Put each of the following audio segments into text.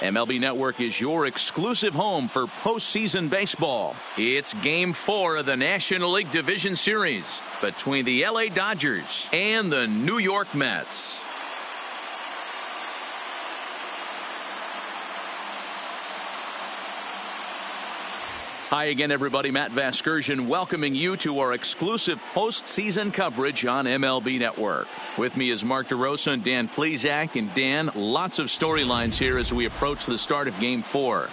MLB Network is your exclusive home for postseason baseball. It's Game 4 of the National League Division Series between the LA Dodgers and the New York Mets. Hi again, everybody. Matt Vasgersian welcoming you to our exclusive postseason coverage on MLB Network. With me is Mark DeRosa and Dan Plesac. And Dan, lots of storylines here as we approach the start of Game 4.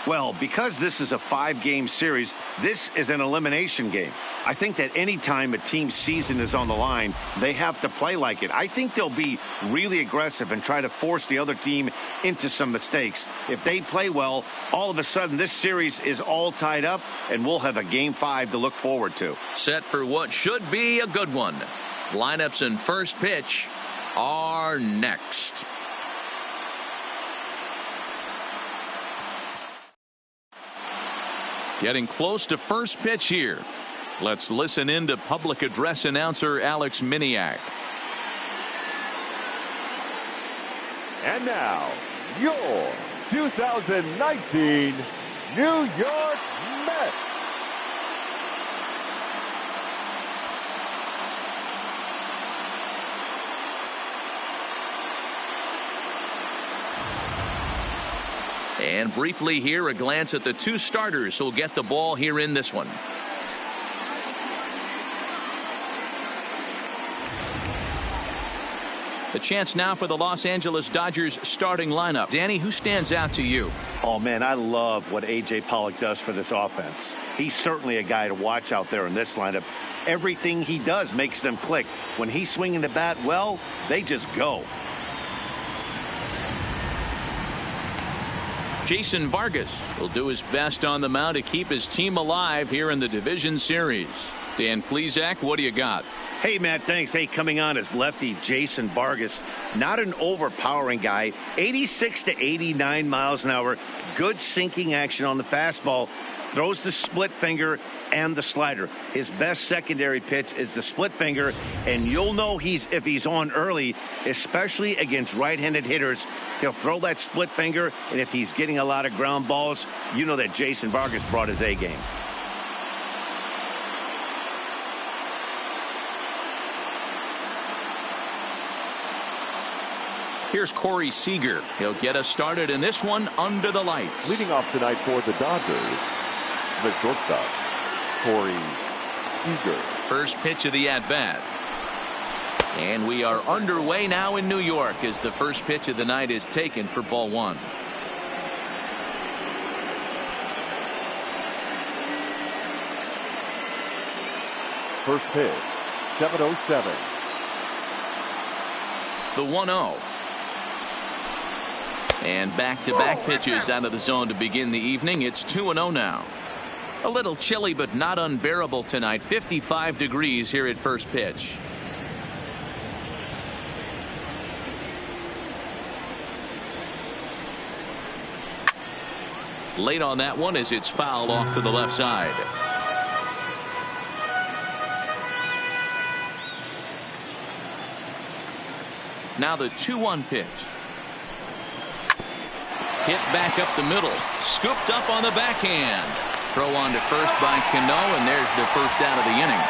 Well, because this is a 5-game series, this is an elimination game. I think that any time a team's season is on the line, they have to play like it. I think they'll be really aggressive and try to force the other team into some mistakes. If they play well, all of a sudden this series is all tied up, and we'll have a Game 5 to look forward to. Set for what should be a good one. Lineups and first pitch are next. Getting close to first pitch here. Let's listen in to public address announcer Alex Miniak. And now, your 2019 New York Mets. And briefly here, a glance at the two starters who'll get the ball here in this one. The chance now for the Los Angeles Dodgers starting lineup. Danny, who stands out to you? Oh, man, I love what A.J. Pollock does for this offense. He's certainly a guy to watch out there in this lineup. Everything he does makes them click. When he's swinging the bat, well, they just go. Jason Vargas will do his best on the mound to keep his team alive here in the division series. Dan Plesac, what do you got? Hey, Matt, thanks. Hey, coming on is lefty Jason Vargas. Not an overpowering guy. 86 to 89 miles an hour. Good sinking action on the fastball. Throws the split finger and the slider. His best secondary pitch is the split finger, and you'll know if he's on early, especially against right-handed hitters. He'll throw that split finger, and if he's getting a lot of ground balls, you know that Jason Vargas brought his A game. Here's Corey Seager. He'll get us started in this one under the lights. Leading off tonight for the Dodgers, the shortstop, Corey Seager. First pitch of the at-bat. And we are underway now in New York as the first pitch of the night is taken for ball one. First pitch, 7:07. The 1-0. And back-to-back pitches out of the zone to begin the evening. It's 2-0 now. A little chilly but not unbearable tonight. 55 degrees here at first pitch. Late on that one as it's fouled off to the left side. Now the 2-1 pitch. Hit back up the middle. Scooped up on the backhand. Throw on to first by Cano, and there's the first out of the inning.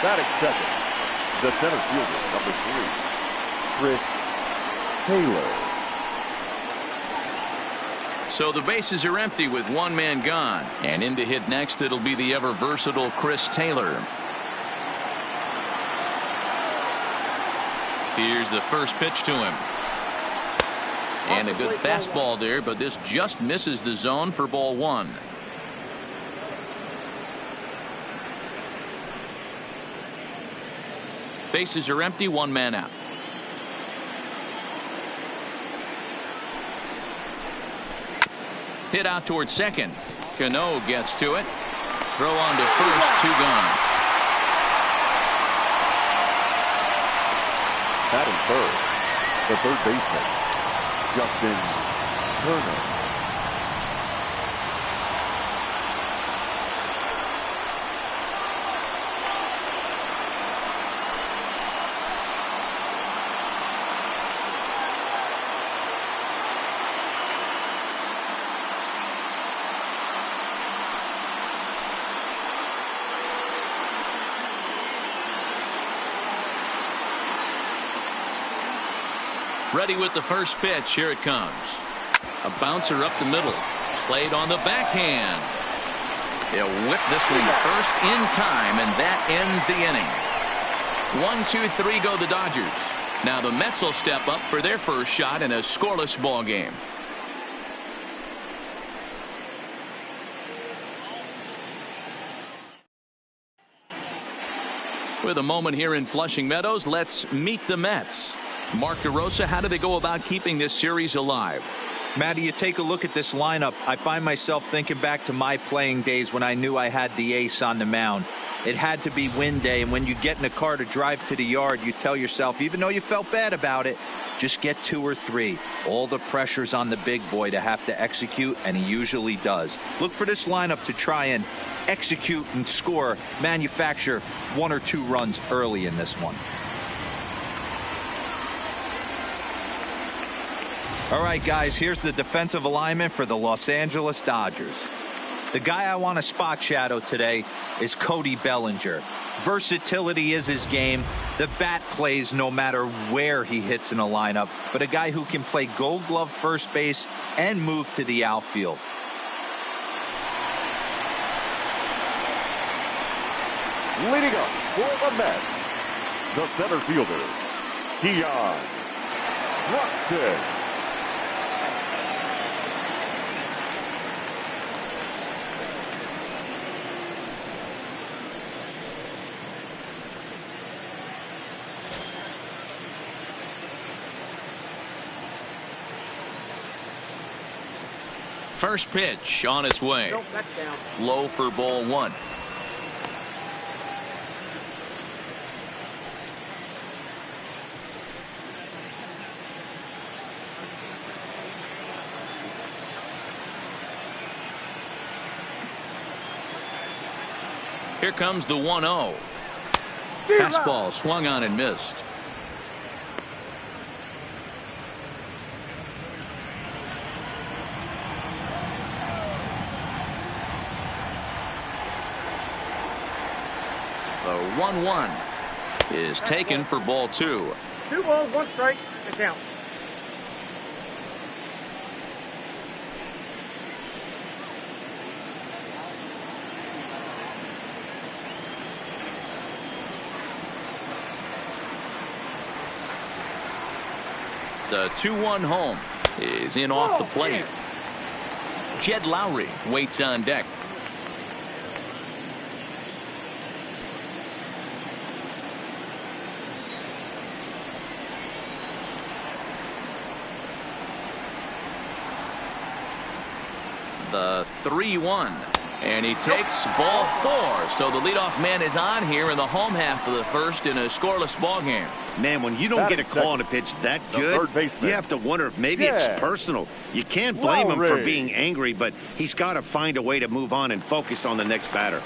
Batting second, the center fielder, number 3, Chris Taylor. So the bases are empty with one man gone. And in to hit next, it'll be the ever versatile Chris Taylor. Here's the first pitch to him. And a good fastball there, but this just misses the zone for ball one. Bases are empty, one man out. Hit out towards second. Cano gets to it. Throw on to first, 2 gone. Batting third, the third baseman, Justin Turner. Ready with the first pitch. Here it comes. A bouncer up the middle. Played on the backhand. He'll whip this one to first in time, and that ends the inning. 1, 2, 3 go the Dodgers. Now the Mets will step up for their first shot in a scoreless ball game. With a moment here in Flushing Meadows, let's meet the Mets. Mark DeRosa, how do they go about keeping this series alive? Matty, you take a look at this lineup. I find myself thinking back to my playing days when I knew I had the ace on the mound. It had to be win day, and when you get in a car to drive to the yard, you tell yourself, even though you felt bad about it, just get 2 or 3. All the pressure's on the big boy to have to execute, and he usually does. Look for this lineup to try and execute and score, manufacture 1 or 2 runs early in this one. All right, guys, here's the defensive alignment for the Los Angeles Dodgers. The guy I want to spot shadow today is Cody Bellinger. Versatility is his game. The bat plays no matter where he hits in a lineup, but a guy who can play Gold Glove first base and move to the outfield. Leading up for the Mets, the center fielder, Dion Ruxton. First pitch on its way. Low for ball 1. Here comes the 1-0. Fastball swung on and missed. The 1-1 is taken for ball 2. 2 balls, 1 strike, and count. The 2-1 home is in off the plate. Jed Lowry waits on deck. The 3-1, and he takes ball 4. So the leadoff man is on here in the home half of the first in a scoreless ball game. Man, when you don't get a call on a pitch that good, you have to wonder if maybe it's personal. You can't blame him for being angry, but he's got to find a way to move on and focus on the next batter.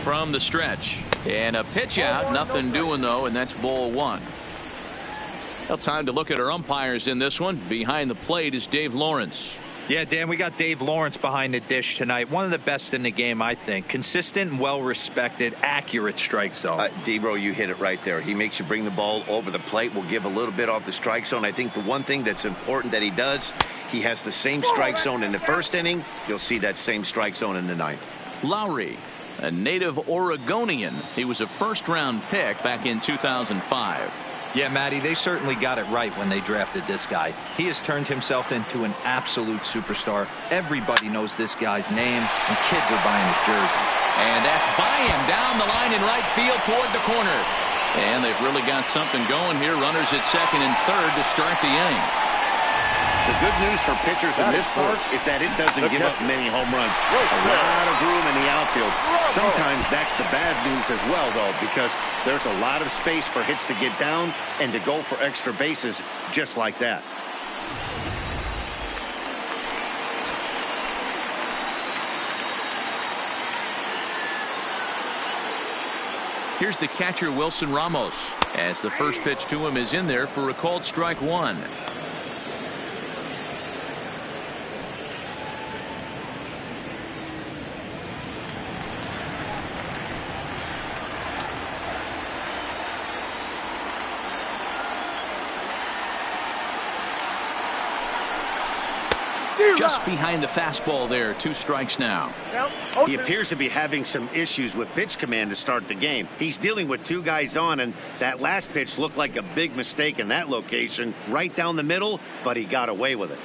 From the stretch, and a pitch out, nothing doing though, and that's ball 1. Well, time to look at our umpires in this one. Behind the plate is Dave Lawrence. Yeah, Dan, we got Dave Lawrence behind the dish tonight. One of the best in the game, I think. Consistent and well-respected, accurate strike zone. D-Bro, you hit it right there. He makes you bring the ball over the plate. Will give a little bit off the strike zone. I think the one thing that's important that he does, he has the same strike zone in the first inning. You'll see that same strike zone in the 9th. Lowry, a native Oregonian. He was a first-round pick back in 2005. Yeah, Matty, they certainly got it right when they drafted this guy. He has turned himself into an absolute superstar. Everybody knows this guy's name, and kids are buying his jerseys. And that's by him down the line in right field toward the corner. And they've really got something going here. Runners at second and third to start the inning. The good news for pitchers in this sport is that it doesn't give up many home runs. A lot of room in the outfield. Sometimes that's the bad news as well, though, because there's a lot of space for hits to get down and to go for extra bases just like that. Here's the catcher, Wilson Ramos, as the first pitch to him is in there for a called strike one. Just behind the fastball there. 2 strikes now. He appears to be having some issues with pitch command to start the game. He's dealing with 2 guys on, and that last pitch looked like a big mistake in that location, right down the middle, but he got away with it.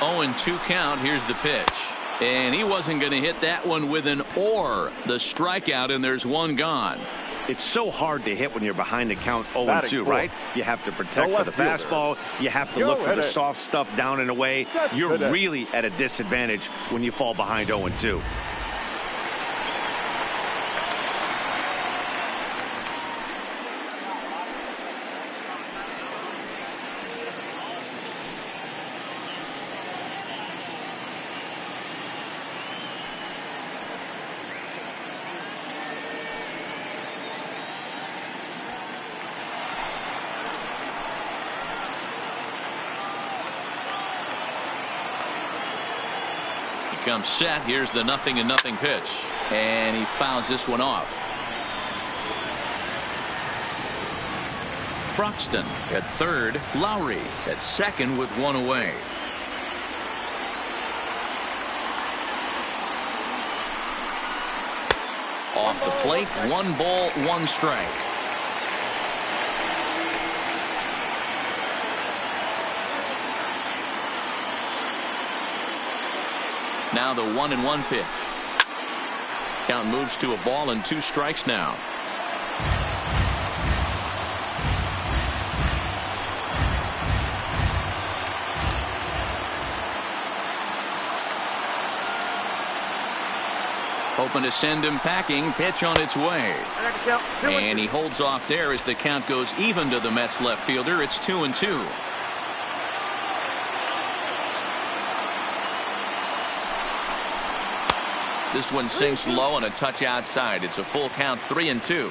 Oh, and 2 count. Here's the pitch. And he wasn't going to hit that one with an or. The strikeout, and there's 1 gone. It's so hard to hit when you're behind the count 0-2, right? You have to protect for the fastball. You have to look for the soft stuff down and away. You're really at a disadvantage when you fall behind 0-2. Comes set. Here's the 0-0 pitch, and he fouls this one off. Broxton at third, Lowry at second with 1 away. Off the plate, 1 ball, 1 strike. Now the 1-1 pitch. Count moves to a ball and 2 strikes now. Hoping to send him packing. Pitch on its way. And he holds off there as the count goes even to the Mets left fielder. It's 2-2. This one sinks low and a touch outside. It's a full count, 3-2.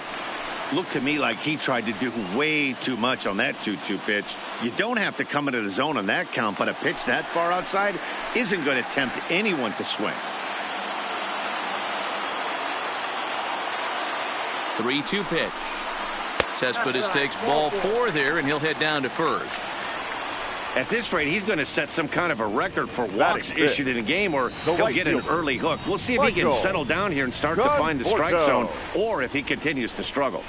Looked to me like he tried to do way too much on that 2-2 pitch. You don't have to come into the zone on that count, but a pitch that far outside isn't going to tempt anyone to swing. 3-2 pitch. Cespedes takes ball 4 there, and he'll head down to first. At this rate, he's going to set some kind of a record for walks issued in a game, or he'll get an early hook. We'll see if he can settle down here and start to find the strike zone, or if he continues to struggle.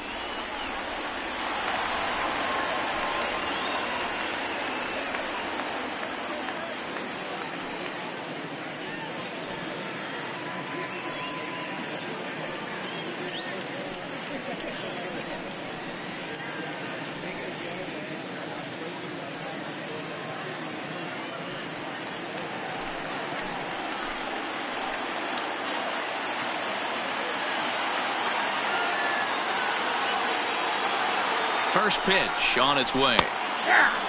First pitch on its way.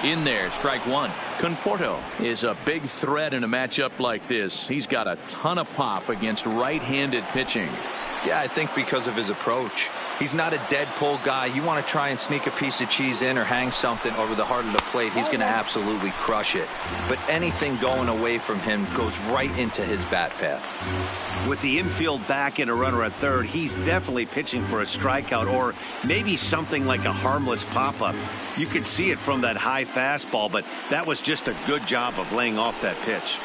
In there, strike 1. Conforto is a big threat in a matchup like this. He's got a ton of pop against right-handed pitching. Yeah, I think because of his approach. He's not a dead pull guy. You want to try and sneak a piece of cheese in or hang something over the heart of the plate, he's going to absolutely crush it. But anything going away from him goes right into his bat path. With the infield back and a runner at third, he's definitely pitching for a strikeout, or maybe something like a harmless pop-up. You could see it from that high fastball, but that was just a good job of laying off that pitch.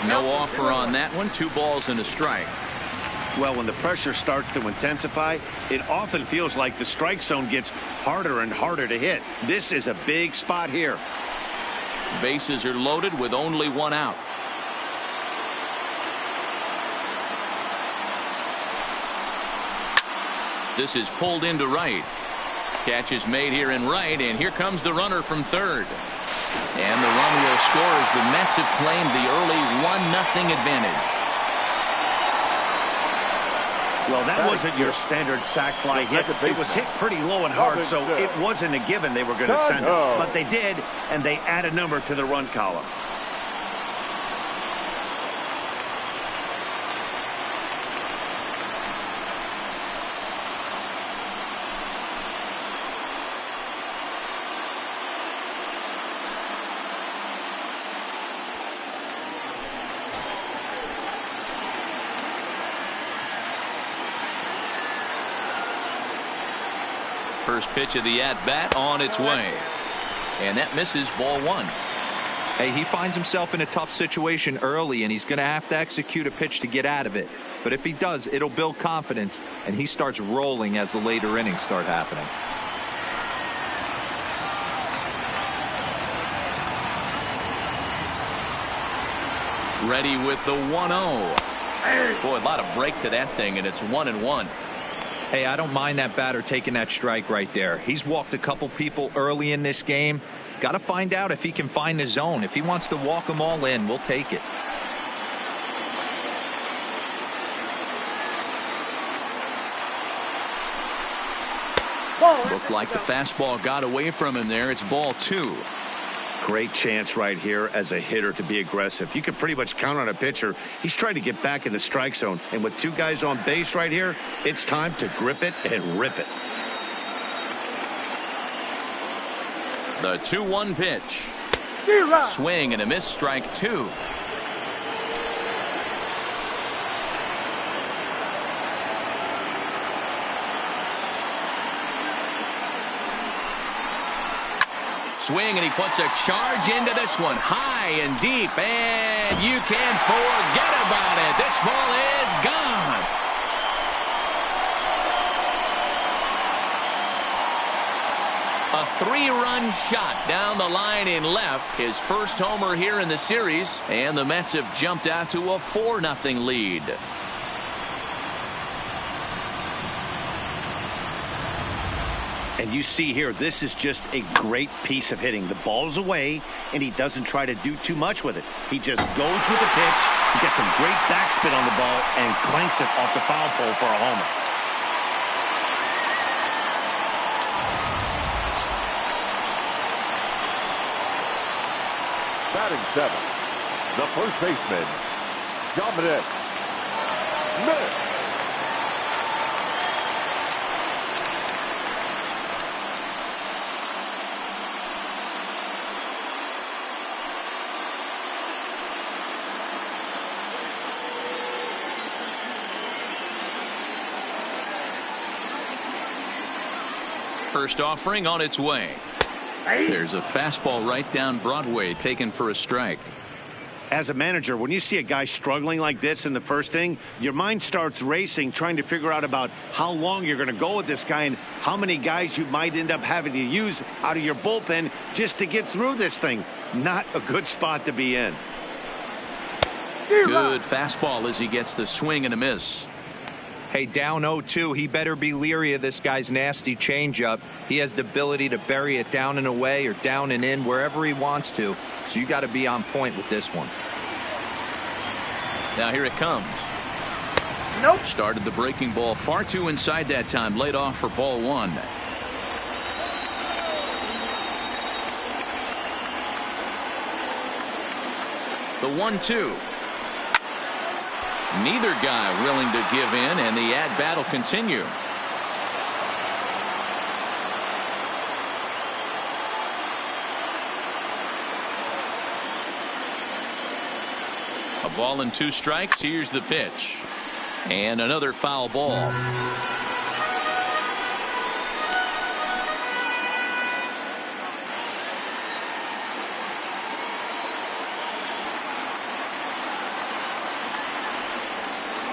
No offer on that one. 2 balls and a strike. Well, when the pressure starts to intensify, it often feels like the strike zone gets harder and harder to hit. This is a big spot here. Bases are loaded with only 1 out. This is pulled into right. Catch is made here in right, and here comes the runner from third. And the run will score as the Mets have claimed the early 1-0 advantage. Well, that wasn't your standard sac fly hit. It was hit pretty low and hard, so it wasn't a given they were going to send it. But they did, and they add a number to the run column. First pitch of the at-bat on its way. And that misses, ball one. Hey, he finds himself in a tough situation early, and he's going to have to execute a pitch to get out of it. But if he does, it'll build confidence, and he starts rolling as the later innings start happening. Ready with the 1-0. Boy, a lot of break to that thing, and it's 1-1. Hey, I don't mind that batter taking that strike right there. He's walked a couple people early in this game. Got to find out if he can find the zone. If he wants to walk them all in, we'll take it. Looked like the fastball got away from him there. It's ball two. Great chance right here as a hitter to be aggressive. You can pretty much count on a pitcher. He's trying to get back in the strike zone. And with two guys on base right here, it's time to grip it and rip it. The 2-1 pitch. Swing and a miss, strike two. Swing, and he puts a charge into this one, high and deep, and you can forget about it. This ball is gone. A 3-run shot down the line in left, his first homer here in the series, and the Mets have jumped out to a 4-0 lead. And you see here, this is just a great piece of hitting. The ball's away, and he doesn't try to do too much with it. He just goes with the pitch. He gets a great backspin on the ball and clanks it off the foul pole for a homer. Batting seventh, the first baseman, Dominic Smith. First offering on its way. There's a fastball right down Broadway taken for a strike. As a manager, when you see a guy struggling like this in the first inning, your mind starts racing, trying to figure out about how long you're going to go with this guy and how many guys you might end up having to use out of your bullpen just to get through this thing. Not a good spot to be in. Good fastball as he gets the swing and a miss. Hey, down 0-2, he better be leery of this guy's nasty changeup. He has the ability to bury it down and away or down and in wherever he wants to. So you got to be on point with this one. Now here it comes. Nope. Started the breaking ball far too inside that time. Laid off for ball one. The 1-2. Neither guy willing to give in, and the at-bat will continue. A ball and 2 strikes. Here's the pitch. And another foul ball.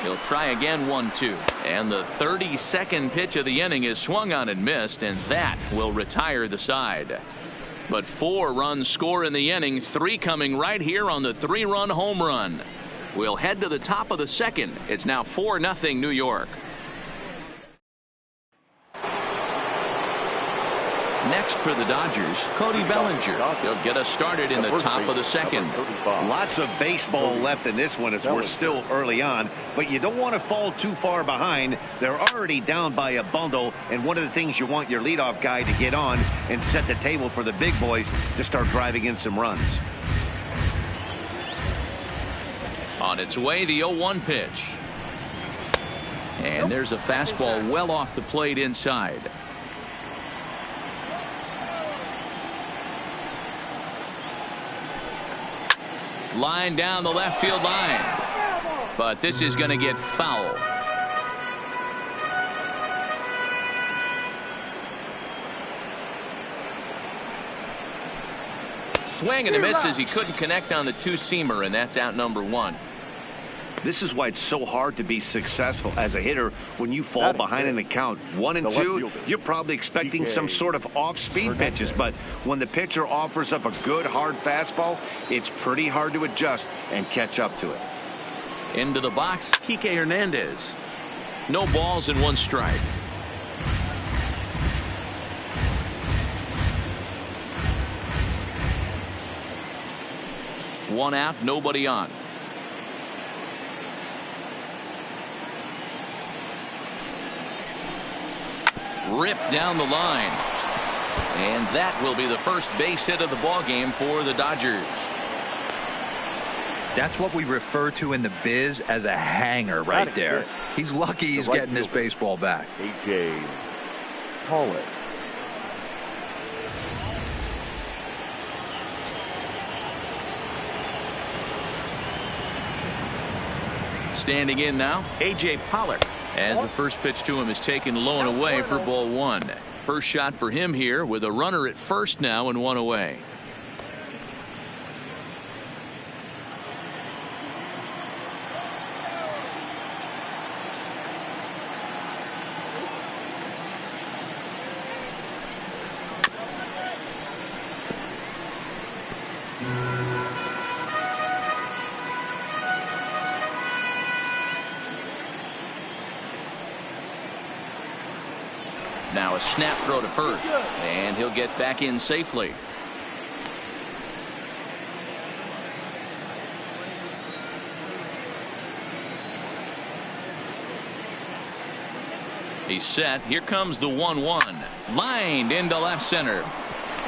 He'll try again, 1-2. And the 32nd pitch of the inning is swung on and missed, and that will retire the side. But 4 runs score in the inning, 3 coming right here on the 3-run home run. We'll head to the top of the second. It's now 4-0 New York. Next for the Dodgers, Cody Bellinger. He'll get us started in the top of the second. Lots of baseball left in this one as we're still early on, but you don't want to fall too far behind. They're already down by a bundle, and one of the things you want your leadoff guy to get on and set the table for the big boys to start driving in some runs. On its way, the 0-1 pitch. And there's a fastball well off the plate inside. Line down the left field line. But this is going to get foul. Swing and a miss as he couldn't connect on the two-seamer, and that's out number one. This is why it's so hard to be successful as a hitter when you fall behind in the count 1-2. You're probably expecting some sort of off-speed pitches, but when the pitcher offers up a good hard fastball, it's pretty hard to adjust and catch up to it. Into the box, Kike Hernandez. No balls and one strike. One out, nobody on. Ripped down the line. And that will be the first base hit of the ball game for the Dodgers. That's what we refer to in the biz as a hanger right there. He's lucky he's getting his baseball back. A.J. Pollock. Standing in now, A.J. Pollock, as the first pitch to him is taken low and away for ball one. First shot for him here with a runner at first now and one away. Now a snap throw to first, and he'll get back in safely. He's set. Here comes the 1-1. Lined into left center.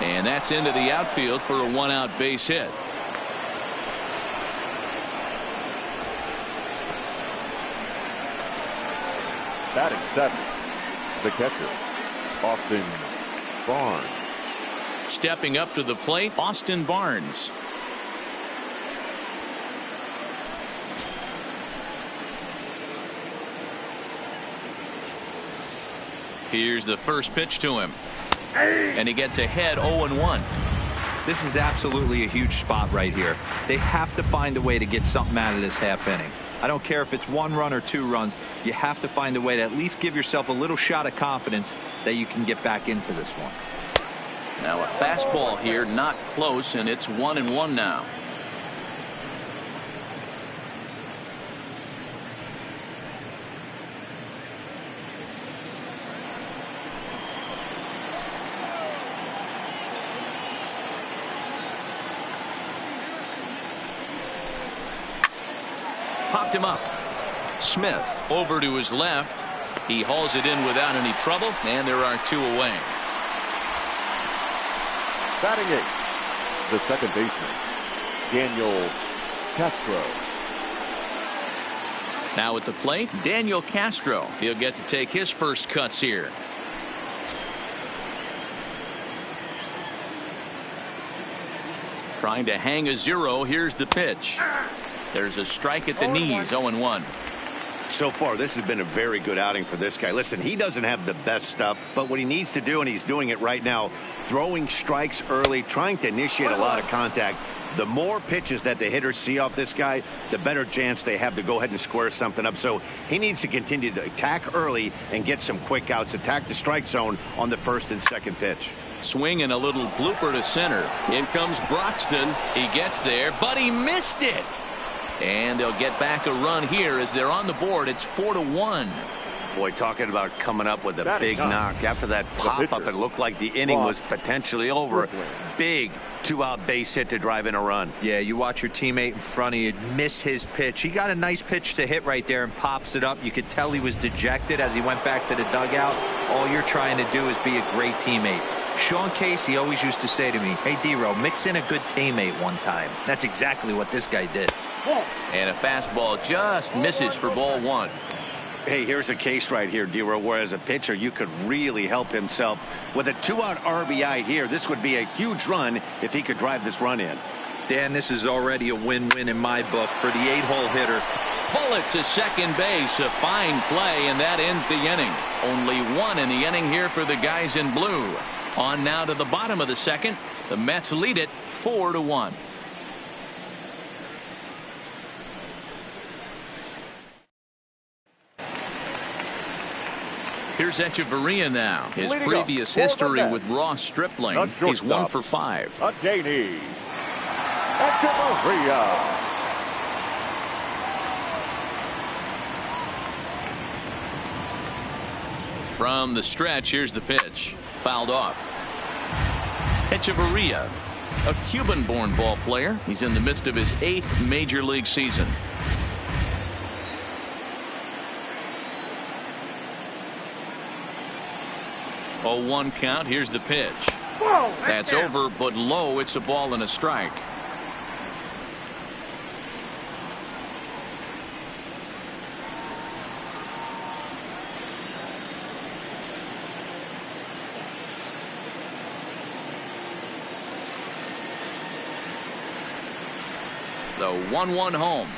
And that's into the outfield for a one-out base hit. Batting seventh, the catcher, Austin Barnes. Stepping up to the plate, Austin Barnes. Here's the first pitch to him. And he gets ahead 0-1. This is absolutely a huge spot right here. They have to find a way to get something out of this half inning. I don't care if it's one run or two runs. You have to find a way to at least give yourself a little shot of confidence that you can get back into this one. Now a fastball here, not close, and it's 1-1 now. Popped him up. Smith over to his left. He hauls it in without any trouble, and there are two away. Batting eighth, the second baseman, Daniel Castro. Now at the plate, Daniel Castro. He'll get to take his first cuts here. Trying to hang a zero. Here's the pitch. There's a strike at the knees. 0-1. So far, this has been a very good outing for this guy. Listen, he doesn't have the best stuff, but what he needs to do, and he's doing it right now, throwing strikes early, trying to initiate a lot of contact. The more pitches that the hitters see off this guy, the better chance they have to go ahead and square something up. So he needs to continue to attack early and get some quick outs, attack the strike zone on the first and second pitch. Swing and a little blooper to center. In comes Broxton. He gets there, but he missed it. And they'll get back a run here as they're on the board. It's 4-1. Boy, talking about coming up with a Batting big up. knock. After that pop-up, it looked like the inning was potentially over. Big two-out base hit to drive in a run. Yeah, you watch your teammate in front of you miss his pitch. He got a nice pitch to hit right there and pops it up. You could tell he was dejected as he went back to the dugout. All you're trying to do is be a great teammate. Sean Casey always used to say to me, hey, D-Row, mix in a good teammate one time. That's exactly what this guy did. And a fastball just misses for ball one. Hey, here's a case right here, D-Row, where as a pitcher, you could really help himself. With a two-out RBI here, this would be a huge run if he could drive this run in. Dan, this is already a win-win in my book for the 8-hole hitter. Pull it to second base. A fine play, and that ends the inning. Only one in the inning here for the guys in blue. On now to the bottom of the second. The Mets lead it 4-1. Here's Echeverria now. His Leading previous up for the history Mets. with Ross Stripling. The He's 1 shortstop. for 5. A Danny. Echeverria. From the stretch, here's the pitch. Fouled off. Echeverria, a Cuban-born ball player. He's in the midst of his 8th major league season. A 1 count. Here's the pitch. That's over, but low. It's a ball and a strike. The 1-1 home.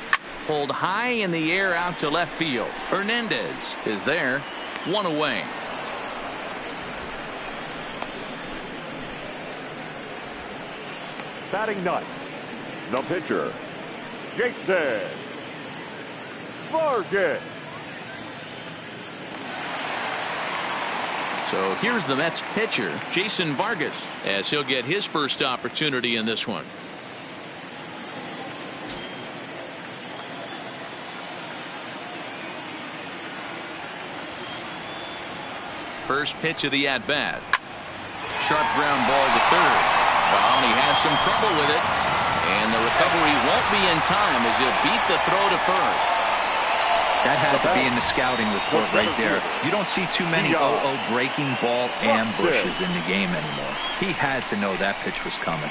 Pulled high in the air out to left field. Hernandez is there. 1 away. Batting ninth, the pitcher, Jason Vargas. So here's the Mets pitcher, Jason Vargas, as he'll get his first opportunity in this one. First pitch of the at-bat. Sharp ground ball to third. Well, he has some trouble with it. And the recovery won't be in time as he beat the throw to first. That had to be in the scouting report right there. You don't see too many 0-0 breaking ball ambushes in the game anymore. He had to know that pitch was coming.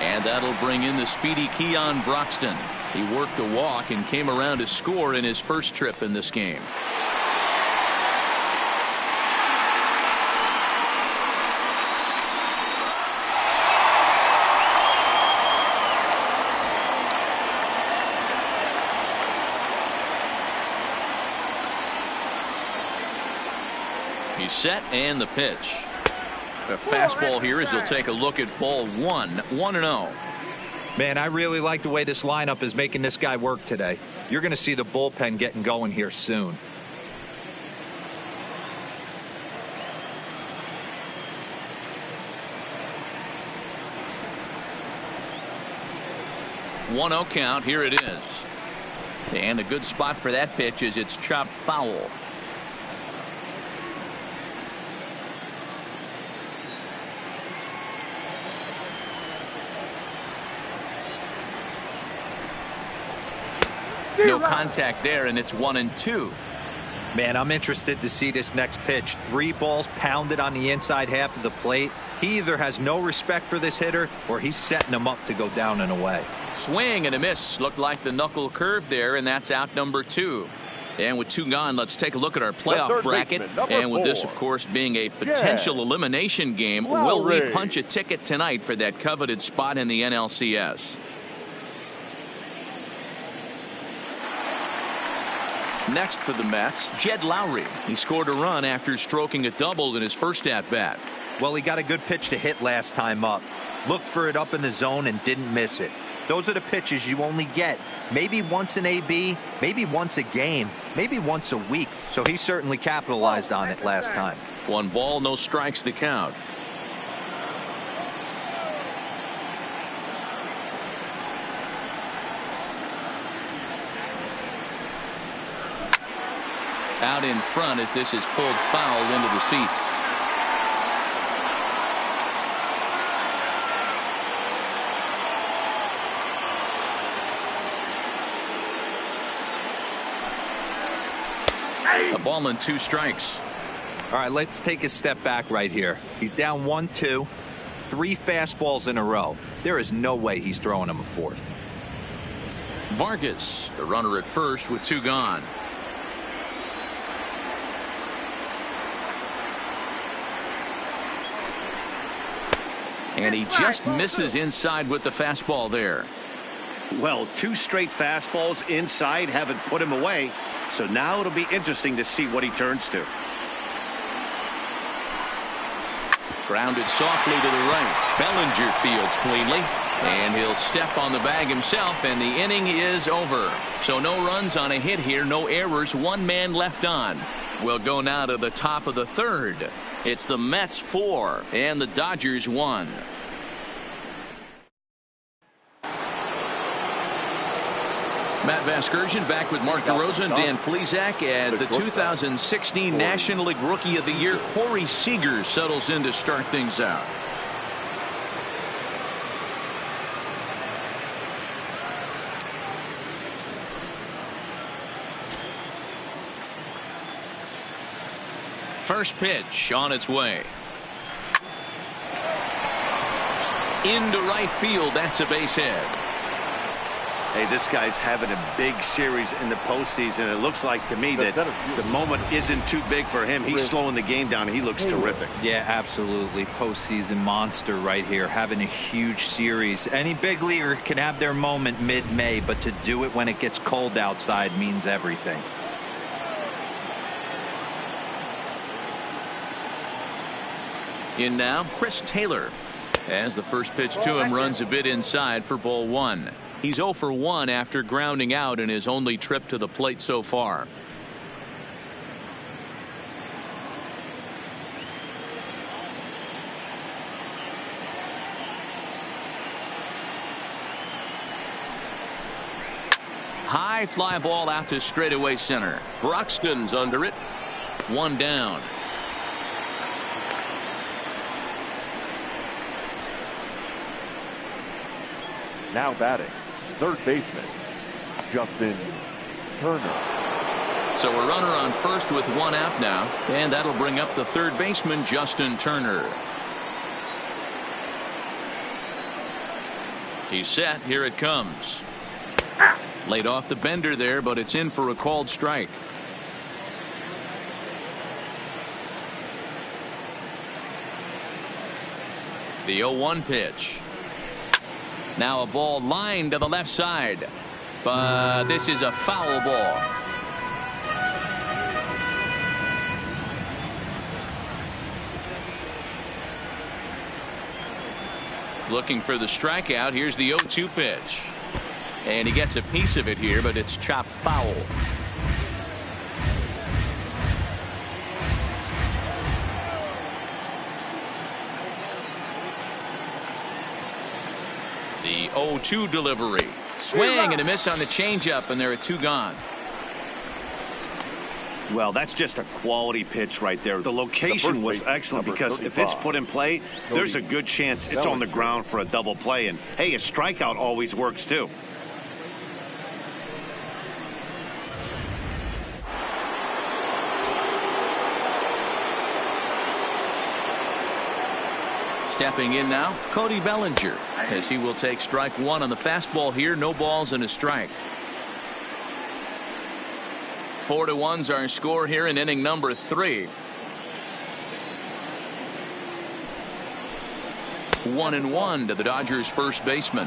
And that'll bring in the speedy Keon Broxton. He worked a walk and came around to score in his first trip in this game. He's set and the pitch. A fastball here as he'll take a look at ball 1. 1-0. Man, I really like the way this lineup is making this guy work today. You're going to see the bullpen getting going here soon. One 1-0 count. Here it is. And a good spot for that pitch is it's chopped foul. No contact there, and it's 1-2. Man, I'm interested to see this next pitch. 3 balls pounded on the inside half of the plate. He either has no respect for this hitter or he's setting him up to go down and away. Swing and a miss. Looked like the knuckle curve there, and that's out number 2. And with 2 gone, let's take a look at our playoff bracket. And with this, of course, being a potential elimination game, will we punch a ticket tonight for that coveted spot in the NLCS? Next for the Mets, Jed Lowry. He scored a run after stroking a double in his first at-bat. Well, he got a good pitch to hit last time up. Looked for it up in the zone and didn't miss it. Those are the pitches you only get maybe once in AB, maybe once a game, maybe once a week. So he certainly capitalized on it last time. 1 ball, no strikes the count. out in front as this is pulled foul into the seats. A ball and 2 strikes. All right, let's take a step back right here. He's down 1-2, 3 fastballs in a row. There is no way he's throwing him a 4th. Vargas, the runner at first with 2 gone. And he just misses inside with the fastball there. Well, 2 straight fastballs inside haven't put him away. So now it'll be interesting to see what he turns to. Grounded softly to the right. Bellinger fields cleanly. And he'll step on the bag himself, and the inning is over. So no runs on a hit here, no errors, 1 man left on. We'll go now to the top of the 3rd. It's the Mets 4 and the Dodgers 1. Matt Vasgersian back with Mark DeRosa and Dan Plesac, and the 2016 National League Rookie of the Year, Corey Seager, settles in to start things out. First pitch on its way. Into right field. That's a base hit. Hey, this guy's having a big series in the postseason. It looks like to me that the moment isn't too big for him. He's slowing the game down. He looks terrific. Yeah, absolutely. Postseason monster right here, having a huge series. Any big leaguer can have their moment mid-May, but to do it when it gets cold outside means everything. In now, Chris Taylor. As the first pitch to him runs a bit inside for ball 1. He's 0 for 1 after grounding out in his only trip to the plate so far. High fly ball out to straightaway center. Broxton's under it. 1 down. Now batting, 3rd baseman, Justin Turner. So a runner on first with 1 out now, and that'll bring up the 3rd baseman, Justin Turner. He's set. Here it comes. Laid off the bender there, but it's in for a called strike. The 0-1 pitch. Now a ball lined to the left side, but this is a foul ball. Looking for the strikeout. Here's the 0-2 pitch, and he gets a piece of it here, but it's chopped foul. The 0-2 delivery. Swing and a miss on the changeup, and there are 2 gone. Well, that's just a quality pitch right there. The location was excellent because if it's put in play, there's a good chance it's on the ground for a double play. And, hey, a strikeout always works, too. Stepping in now, Cody Bellinger, as he will take strike 1 on the fastball here. No balls and a strike. 4-1's our score here in inning number 3. 1-1 to the Dodgers' first baseman.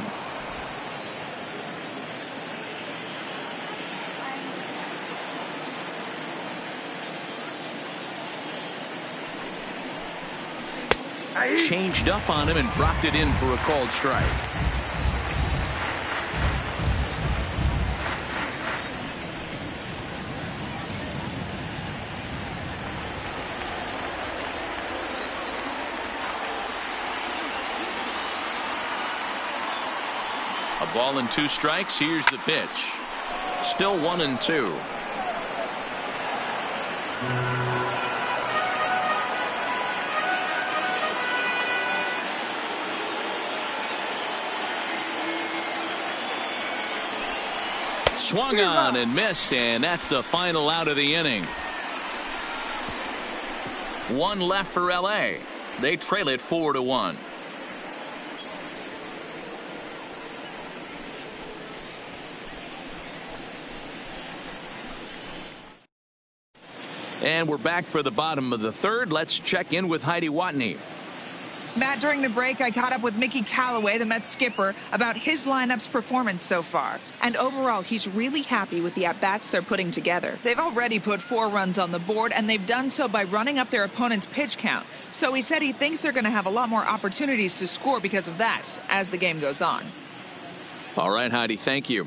Changed up on him and dropped it in for a called strike. A ball and 2 strikes. Here's the pitch. Still 1-2. Swung on and missed, and that's the final out of the inning. One left for LA. They trail it 4-1. And we're back for the bottom of the third. Let's check in with Heidi Watney. Matt, during the break, I caught up with Mickey Callaway, the Mets skipper, about his lineup's performance so far. And overall, he's really happy with the at-bats they're putting together. They've already put 4 runs on the board, and they've done so by running up their opponent's pitch count. So he said he thinks they're going to have a lot more opportunities to score because of that as the game goes on. All right, Heidi, thank you.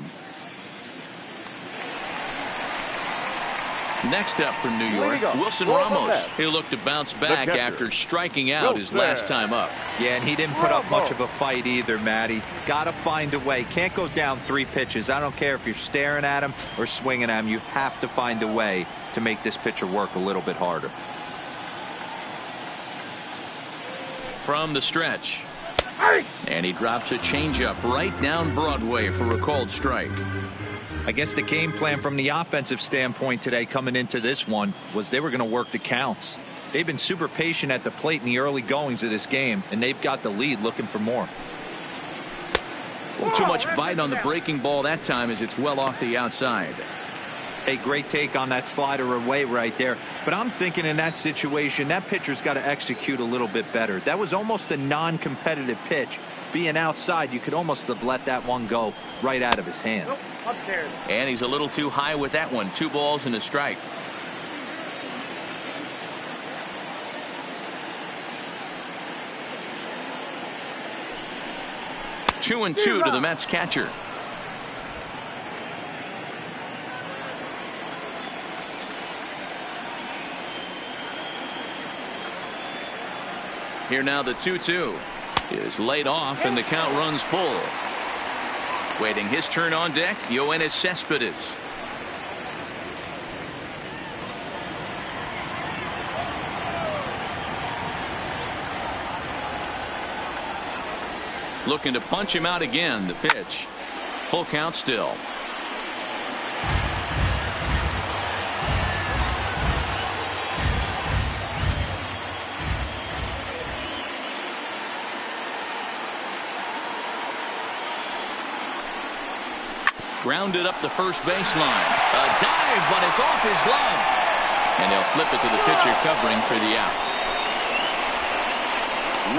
Next up from New York, Wilson Ramos. He'll look to bounce back after striking out his last time up. Yeah, and he didn't put up much of a fight either, Matty. Got to find a way. Can't go down 3 pitches. I don't care if you're staring at him or swinging at him. You have to find a way to make this pitcher work a little bit harder. From the stretch. And he drops a changeup right down Broadway for a called strike. I guess the game plan from the offensive standpoint today coming into this one was they were going to work the counts. They've been super patient at the plate in the early goings of this game, and they've got the lead looking for more. Too much bite on the breaking ball that time as it's well off the outside. Hey, great take on that slider away right there. But I'm thinking in that situation, that pitcher's got to execute a little bit better. That was almost a non-competitive pitch. Being outside, you could almost have let that one go right out of his hand. Upstairs. And he's a little too high with that one. 2 balls and a strike. Two and 2 to the Mets catcher. Here now the 2-2 is laid off and the count runs full. Waiting his turn on deck, Yoenis Cespedes. Looking to punch him out again. The pitch. Full count still. Grounded up the first baseline. A dive, but it's off his glove. And they'll flip it to the pitcher covering for the out.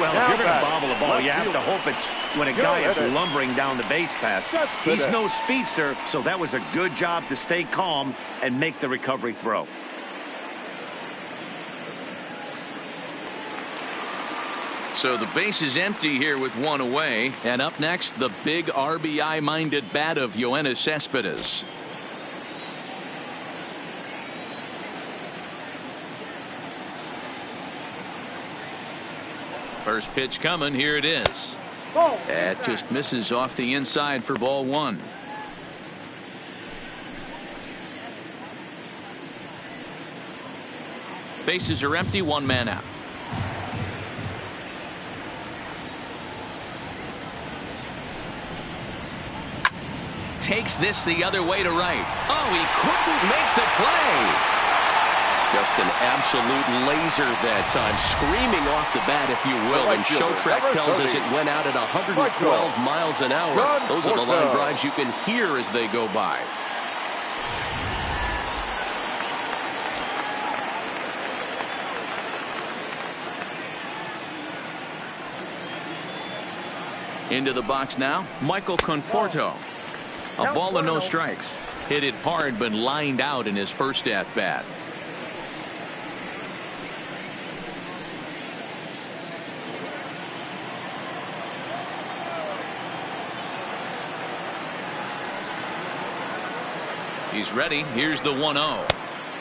Well, if you're going to bobble a ball, you have to hope it's when a guy is lumbering down the base pass. He's no speedster, so that was a good job to stay calm and make the recovery throw. So the base is empty here with 1 away. And up next, the big RBI-minded bat of Yoenis Cespedes. First pitch coming. Here it is. That just misses off the inside for ball 1. Bases are empty. 1 man out. Takes this the other way to right. Oh, he couldn't make the play. Just an absolute laser that time, screaming off the bat, if you will. And Showtrack tells us it went out at 112 miles an hour. Those are the line drives you can hear as they go by. Into the box now, Michael Conforto. A ball and no strikes. Hit it hard, but lined out in his first at bat. He's ready. Here's the 1-0.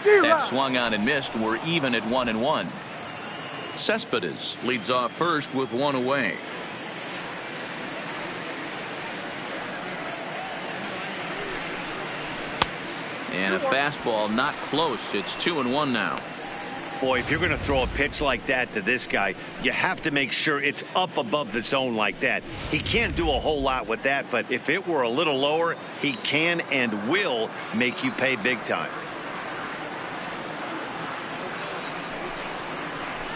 That swung on and missed. We're even at 1-1. Cespedes leads off first with 1 away. And a fastball not close. It's 2-1 now. Boy, if you're going to throw a pitch like that to this guy, you have to make sure it's up above the zone like that. He can't do a whole lot with that, but if it were a little lower, he can and will make you pay big time.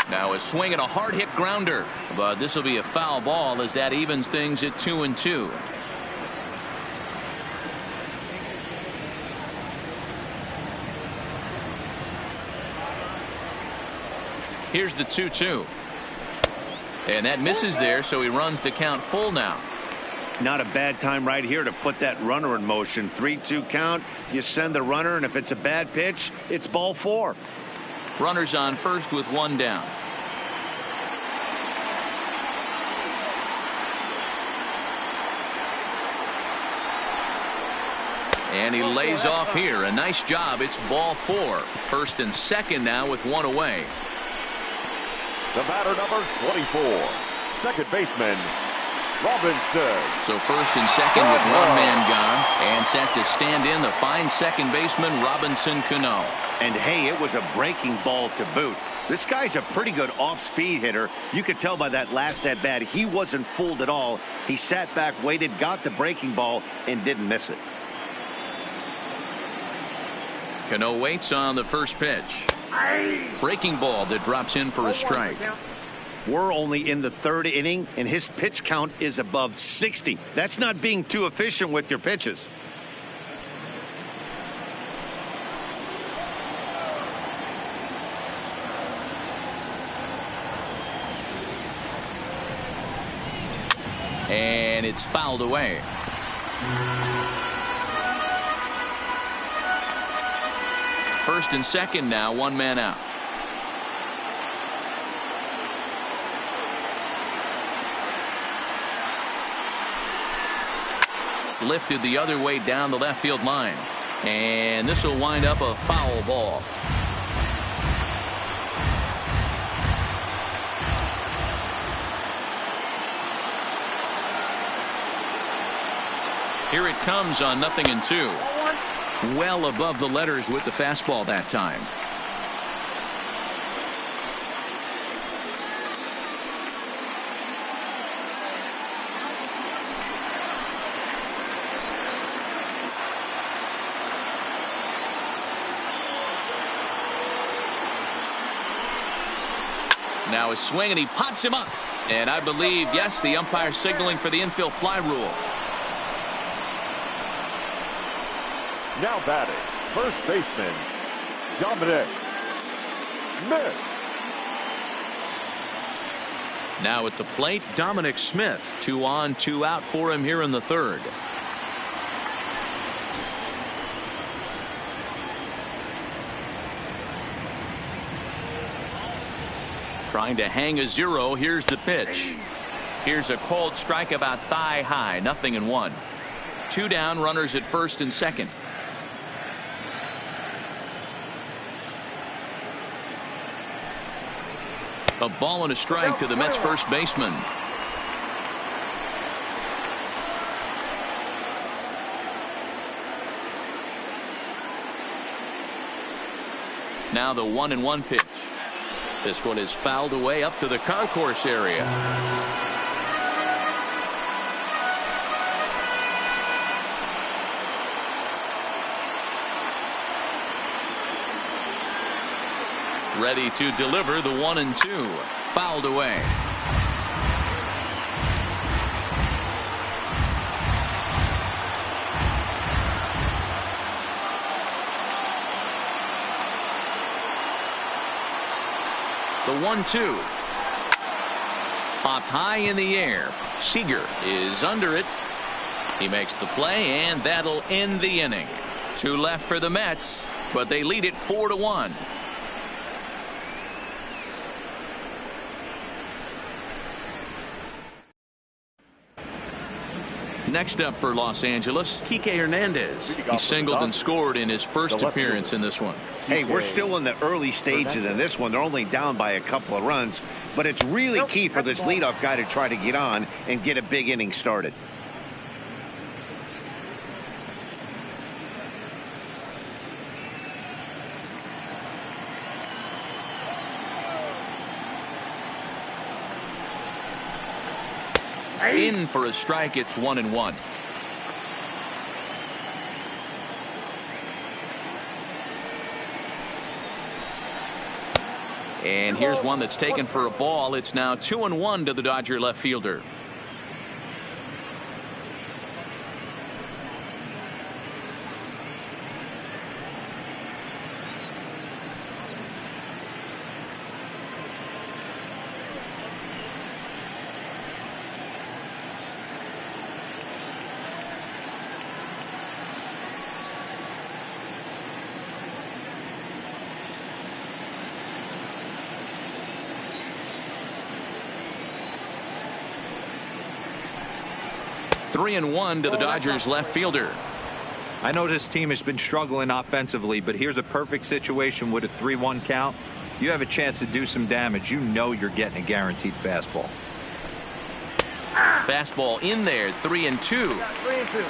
Now a swing and a hard hit grounder, but this will be a foul ball as that evens things at 2-2. Here's the 2-2. And that misses there, so he runs the count full now. Not a bad time right here to put that runner in motion. 3-2 count. You send the runner, and if it's a bad pitch, it's ball 4. Runners on first with one down. And he lays off here. A nice job. It's ball 4. First and second now with one away. The batter, number 24, second baseman, Robinson. So first and second with one man gone, and set to stand in the fine second baseman Robinson Cano. And hey, it was a breaking ball to boot. This guy's a pretty good off-speed hitter. You could tell by that last at bat he wasn't fooled at all. He sat back, waited, got the breaking ball, and didn't miss it. Cano waits on the first pitch. Breaking ball that drops in for a strike. We're only in the 3rd inning, and his pitch count is above 60. That's not being too efficient with your pitches. And it's fouled away. First and second now, one man out. Lifted the other way down the left field line. And this will wind up a foul ball. Here it comes on 0-2. Well above the letters with the fastball that time. Now a swing, and he pops him up. And I believe, yes, the umpire signaling for the infield fly rule. Now batting, first baseman, Dominic Smith. Now at the plate, Dominic Smith. 2 on, 2 out for him here in the 3rd. Trying to hang a 0. Here's the pitch. Here's a cold strike about thigh high. 0-1. 2 down, runners at first and second. A ball and a strike to the Mets first baseman. Now the 1-1 pitch. This one is fouled away up to the concourse area. Ready to deliver the 1-2. Fouled away. The 1-2. Popped high in the air. Seager is under it. He makes the play, and that'll end the inning. 2 left for the Mets, but they lead it 4-1. Next up for Los Angeles, Kike Hernandez. He singled and scored in his first appearance in this one. Hey, we're still in the early stages in this one. They're only down by a couple of runs, but it's really key for this leadoff guy to try to get on and get a big inning started. In for a strike. It's 1-1. And here's one that's taken for a ball. It's now 2-1 to the Dodger left fielder. Three and one to the Dodgers left fielder. I know this team has been struggling offensively, but here's a perfect situation with a 3-1 count. You have a chance to do some damage. You know you're getting a guaranteed fastball. Fastball in there. 3-2. 3-2.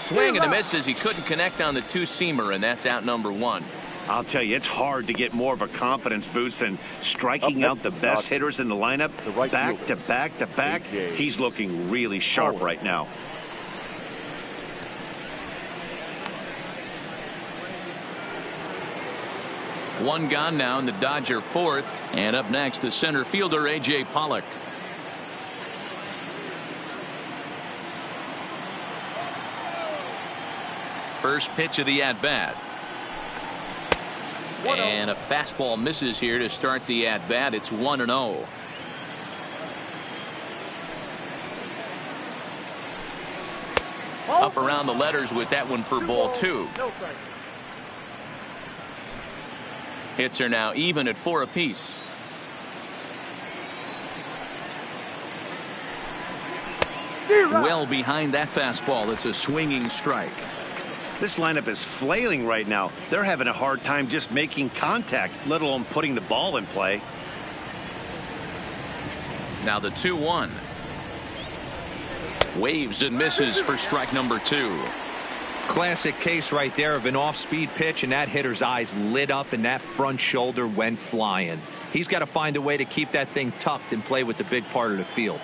Swing and a miss as he couldn't connect on the two-seamer, and that's out number one. I'll tell you, it's hard to get more of a confidence boost than striking out the best hitters in the lineup. Back to back to back. He's looking really sharp right now. One gone now in the Dodger fourth. And up next, the center fielder, A.J. Pollock. First pitch of the at-bat. And a fastball misses here to start the at-bat. It's 1-0. Up around the letters with that one for ball two. Hits are now even at 4 apiece. Well behind that fastball. It's a swinging strike. This lineup is flailing right now. They're having a hard time just making contact, let alone putting the ball in play. Now the 2-1. Waves and misses for strike number 2. Classic case right there of an off-speed pitch, and that hitter's eyes lit up and that front shoulder went flying. He's got to find a way to keep that thing tucked and play with the big part of the field.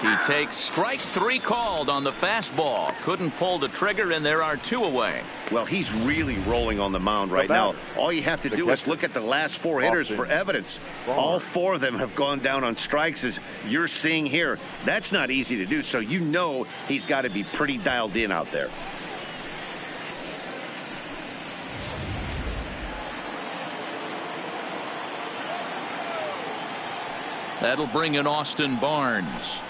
He takes strike 3 called on the fastball. Couldn't pull the trigger, and there are 2 away. Well, he's really rolling on the mound right now. All you have to do is look at the last 4 hitters for evidence. All 4 of them have gone down on strikes, as you're seeing here. That's not easy to do, so you know he's got to be pretty dialed in out there. That'll bring in Austin Barnes,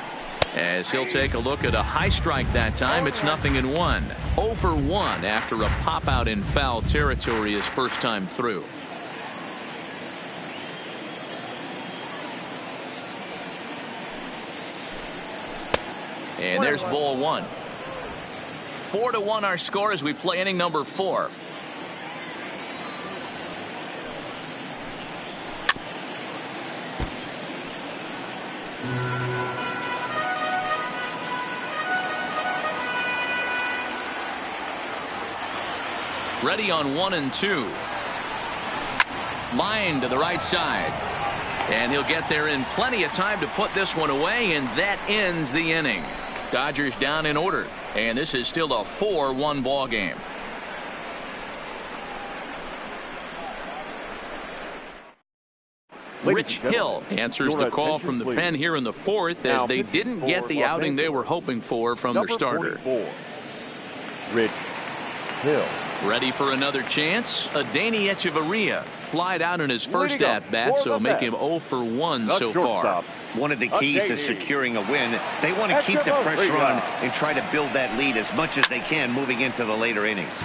as he'll take a look at a high strike that time. It's 0-1. 0 for 1 after a pop out in foul territory his first time through. And there's ball 1. 4-1 our score as we play inning number 4. Ready on 1 and 2. Line to the right side. And he'll get there in plenty of time to put this one away, and that ends the inning. Dodgers down in order, and this is still a 4-1 ball game. Rich Hill answers the call from the pen here in the 4th, as they didn't get the outing they were hoping for from their starter. Rich Hill. Ready for another chance. Adeiny Echeverria flied out in his first at-bat, so make him 0 for 1 so far. One of the keys to securing a win, they want to keep the pressure on and try to build that lead as much as they can moving into the later innings.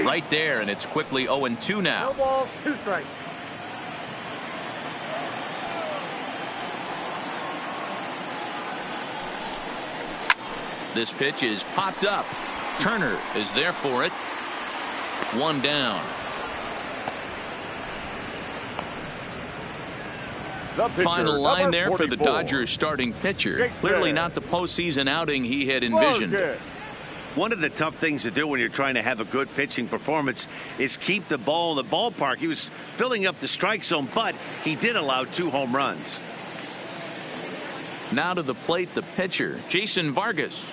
Right there, and it's quickly 0-2 now. 2 balls, 2 strikes. This pitch is popped up. Turner is there for it. One down. Final line there for the Dodgers starting pitcher. Clearly not the postseason outing he had envisioned. One of the tough things to do when you're trying to have a good pitching performance is keep the ball in the ballpark. He was filling up the strike zone, but he did allow 2 home runs. Now to the plate, the pitcher, Jason Vargas.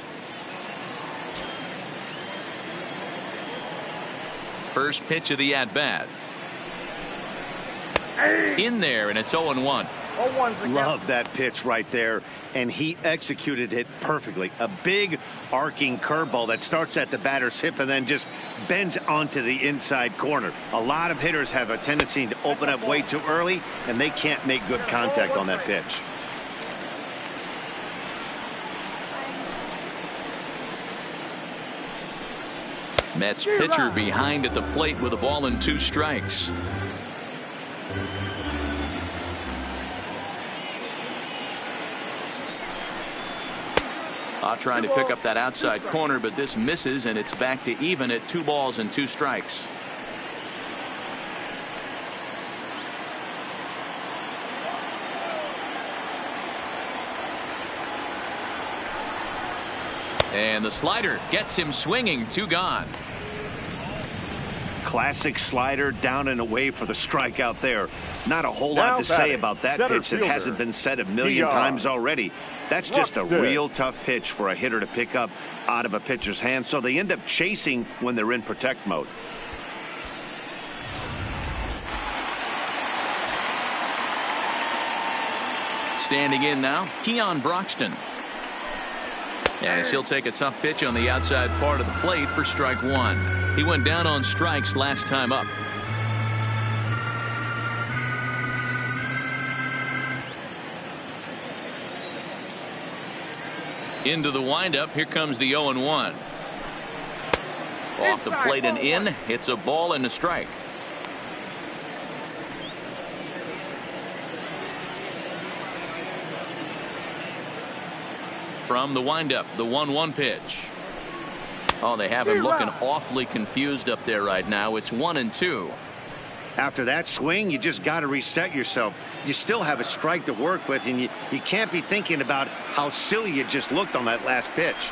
First pitch of the at-bat. In there, and it's 0-1. Love that pitch right there, and he executed it perfectly. A big arcing curveball that starts at the batter's hip and then just bends onto the inside corner. A lot of hitters have a tendency to open up way too early, and they can't make good contact on that pitch. Mets pitcher behind at the plate with a ball and 2 strikes. Trying to pick up that outside corner, but this misses, and it's back to even at 2 balls and 2 strikes. And the slider gets him swinging. 2 gone. Classic slider down and away for the strikeout there. Not a whole lot to say about that pitch that hasn't been said a million times already. That's just a real tough pitch for a hitter to pick up out of a pitcher's hand, so they end up chasing when they're in protect mode. Standing in now, Keon Broxton. As he'll take a tough pitch on the outside part of the plate for strike 1. He went down on strikes last time up. Into the windup. Here comes the 0-1. Off the plate and in. It's a ball and a strike. From the windup, the 1-1 pitch. Oh, they have him looking awfully confused up there right now. It's 1-2. After that swing, you just got to reset yourself. You still have a strike to work with, and you can't be thinking about how silly you just looked on that last pitch.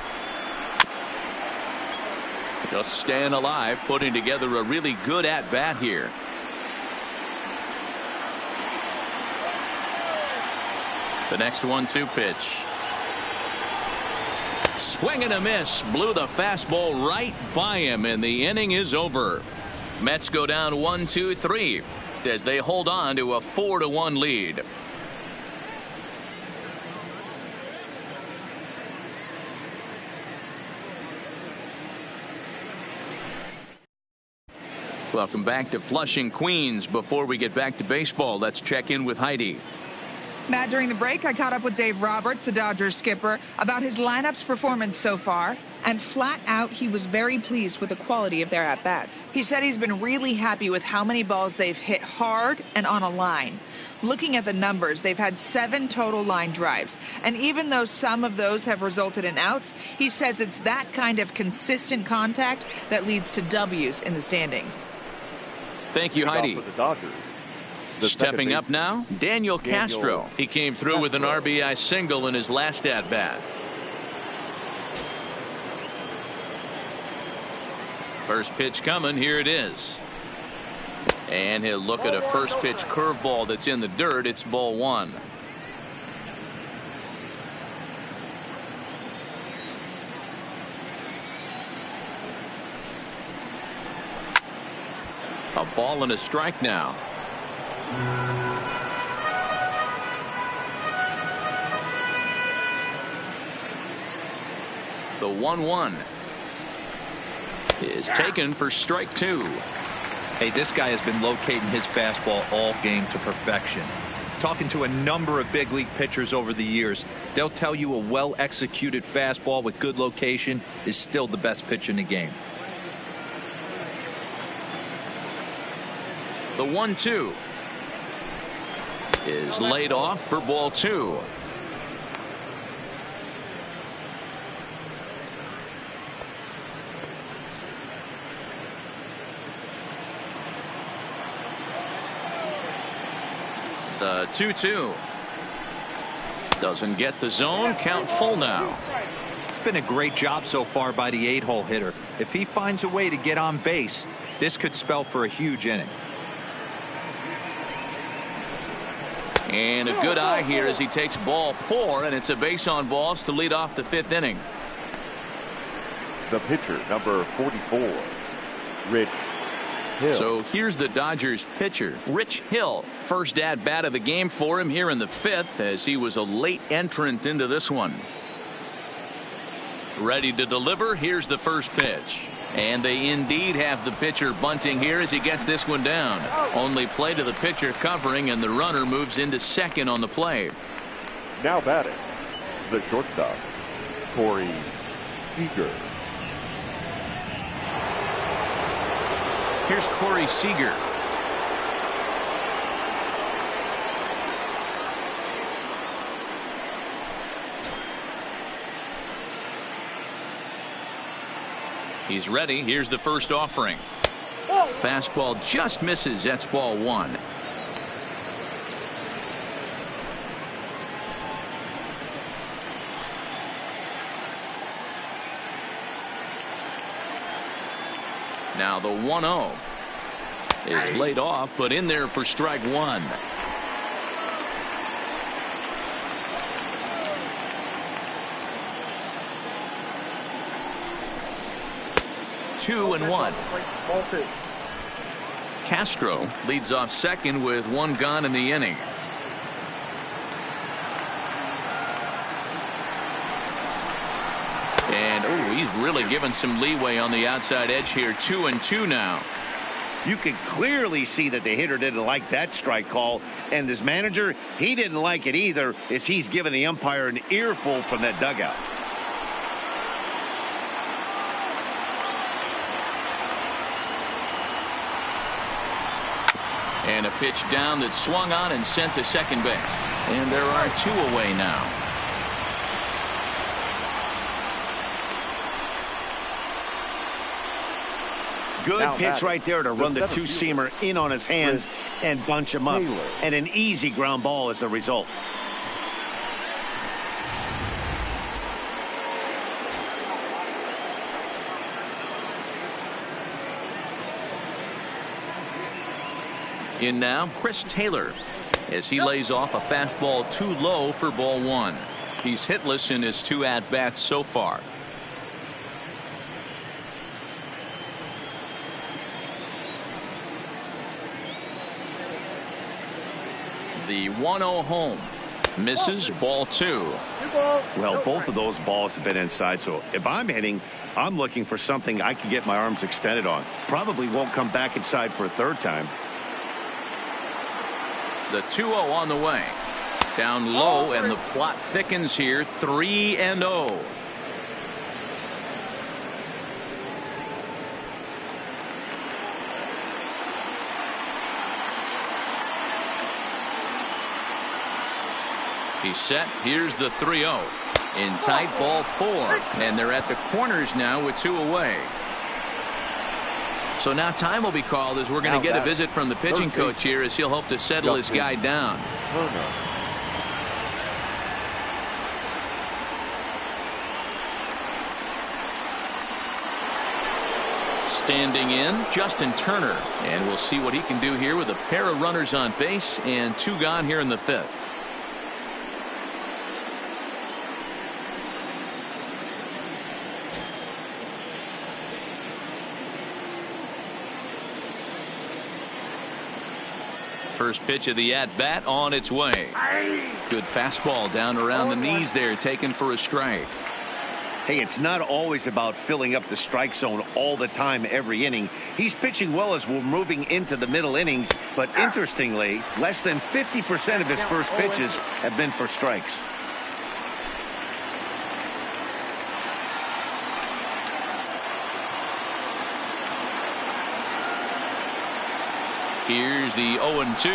Just staying alive, putting together a really good at-bat here. The next 1-2 pitch. Swing and a miss. Blew the fastball right by him, and the inning is over. Mets go down 1-2-3 as they hold on to a 4-1 lead. Welcome back to Flushing, Queens. Before we get back to baseball, let's check in with Heidi. Matt, during the break, I caught up with Dave Roberts, the Dodgers skipper, about his lineup's performance so far. And flat out, he was very pleased with the quality of their at-bats. He said he's been really happy with how many balls they've hit hard and on a line. Looking at the numbers, they've had 7 total line drives. And even though some of those have resulted in outs, he says it's that kind of consistent contact that leads to W's in the standings. Thank you, Heidi. For the Dodgers. Stepping up now, Daniel Castro. He came through with an RBI single in his last at-bat. First pitch coming. Here it is. And he'll look at a first pitch curveball that's in the dirt. It's ball 1. A ball and a strike now. The 1-1 is taken for strike 2. Hey, this guy has been locating his fastball all game to perfection. Talking to a number of big league pitchers over the years, they'll tell you a well-executed fastball with good location is still the best pitch in the game. The 1-2 is laid off for ball 2. The 2-2. Doesn't get the zone. Count full now. It's been a great job so far by the 8-hole hitter. If he finds a way to get on base, this could spell for a huge inning. And a good eye here as he takes ball 4, and it's a base on balls to lead off the 5th inning. The pitcher, number 44, Rich Hill. So here's the Dodgers pitcher, Rich Hill. First at bat of the game for him here in the 5th, as he was a late entrant into this one. Ready to deliver. Here's the first pitch. And they indeed have the pitcher bunting here as he gets this one down. Only play to the pitcher covering, and the runner moves into second on the play. Now batting, the shortstop, Corey Seager. Here's Corey Seager. He's ready. Here's the first offering. Fastball just misses. That's ball 1. Now the 1-0 is laid off, but in there for strike 1. Two and 1. Castro leads off second with 1 gone in the inning. And he's really given some leeway on the outside edge here. 2-2 now. You could clearly see that the hitter didn't like that strike call, and his manager, he didn't like it either, as he's given the umpire an earful from that dugout. And a pitch down that swung on and sent to second base. And there are 2 away now. Good pitch right there to run the 2-seamer in on his hands and bunch him up. And an easy ground ball is the result. In now, Chris Taylor, as he lays off a fastball too low for ball 1. He's hitless in his 2 at-bats so far. The 1-0 home. Misses, ball 2. Well, both of those balls have been inside, so if I'm hitting, I'm looking for something I can get my arms extended on. Probably won't come back inside for a 3rd time. The 2-0 on the way. Down low, and the plot thickens here. 3-0. He's set. Here's the 3-0. In tight, ball 4. And they're at the corners now with 2 away. So now time will be called as we're going to get a visit from the pitching coach here as he'll hope to settle his guy down. Standing in, Justin Turner. And we'll see what he can do here with a pair of runners on base and 2 gone here in the 5th. First pitch of the at-bat on its way. Good fastball down around the knees there, taken for a strike. Hey, it's not always about filling up the strike zone all the time every inning. He's pitching well as we're moving into the middle innings, but interestingly, less than 50% of his first pitches have been for strikes. Here's the 0-2.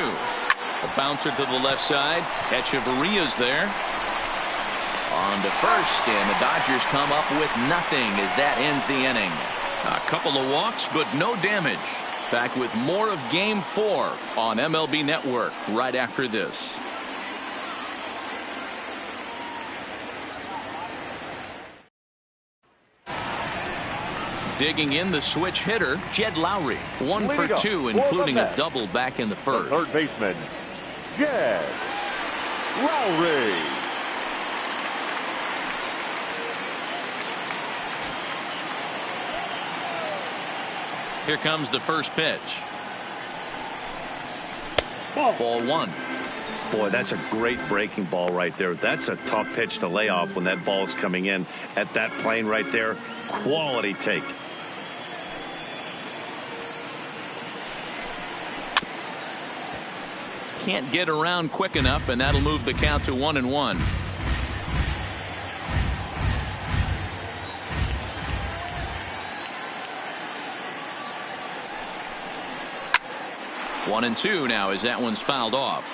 A bouncer to the left side. Echeverria's there. On to first, and the Dodgers come up with nothing as that ends the inning. A couple of walks, but no damage. Back with more of Game 4 on MLB Network right after this. Digging in, the switch hitter, Jed Lowry. 1 for 2, including a double back in the first. Third baseman, Jed Lowry. Here comes the first pitch. Ball 1. Boy, that's a great breaking ball right there. That's a tough pitch to lay off when that ball's coming in at that plane right there. Quality take. Can't get around quick enough, and that'll move the count to 1-1. One and two now as that one's fouled off.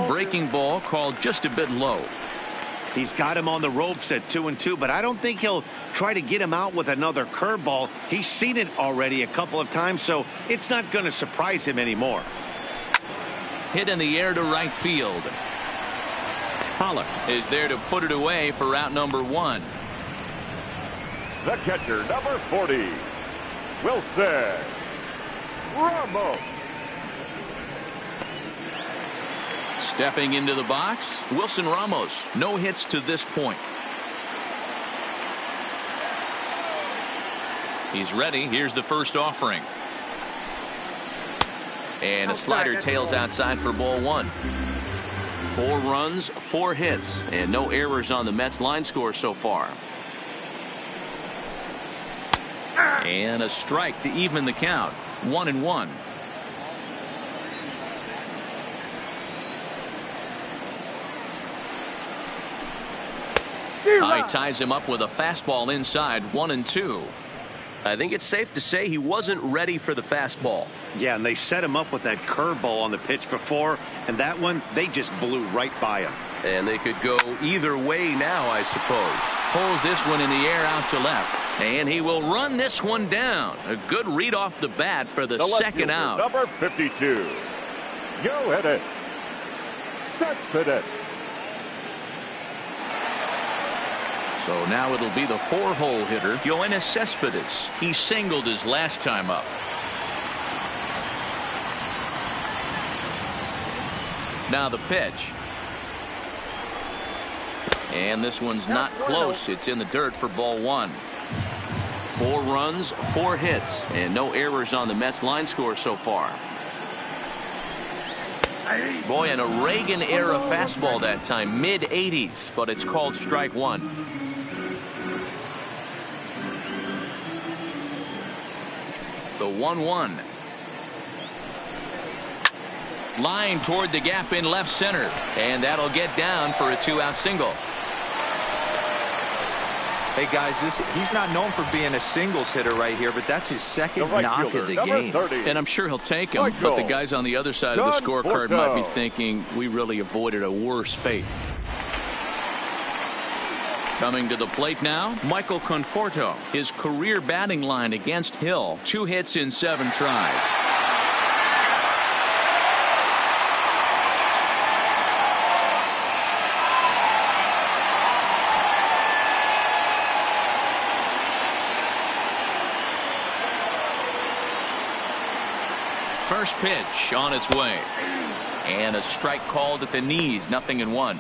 Breaking ball called just a bit low. He's got him on the ropes at 2-2, but I don't think he'll try to get him out with another curveball. He's seen it already a couple of times, so it's not going to surprise him anymore. Hit in the air to right field. Pollock is there to put it away for out number 1. The catcher, number 40, Wilson Ramos. Stepping into the box, Wilson Ramos. No hits to this point. He's ready. Here's the first offering. And a slider tails outside for ball 1. 4 runs, 4 hits, and no errors on the Mets line score so far. And a strike to even the count. 1-1. High ties him up with a fastball inside. 1-2. I think it's safe to say he wasn't ready for the fastball. Yeah, and they set him up with that curveball on the pitch before, and that one, they just blew right by him. And they could go either way now, I suppose. Pulls this one in the air out to left. And he will run this one down. A good read off the bat for the second out. Number 52. Go hit it. Cespedes. So now it'll be the 4-hole hitter, Yoenis Cespedes. He singled his last time up. Now the pitch. And this one's not close. It's in the dirt for ball 1. 4 runs, 4 hits, and no errors on the Mets line score so far. Boy, and a Reagan-era fastball that time, mid-80s, but it's called strike 1. The 1-1. Line toward the gap in left center, and that'll get down for a 2-out single. Hey guys, he's not known for being a singles hitter right here, but that's his second knock of the game. 30. And I'm sure he'll take him, but the guys on the other side of the scorecard might be thinking we really avoided a worse fate. Coming to the plate now, Michael Conforto. His career batting line against Hill, 2 hits in 7 tries. First pitch on its way. And a strike called at the knees, 0-1.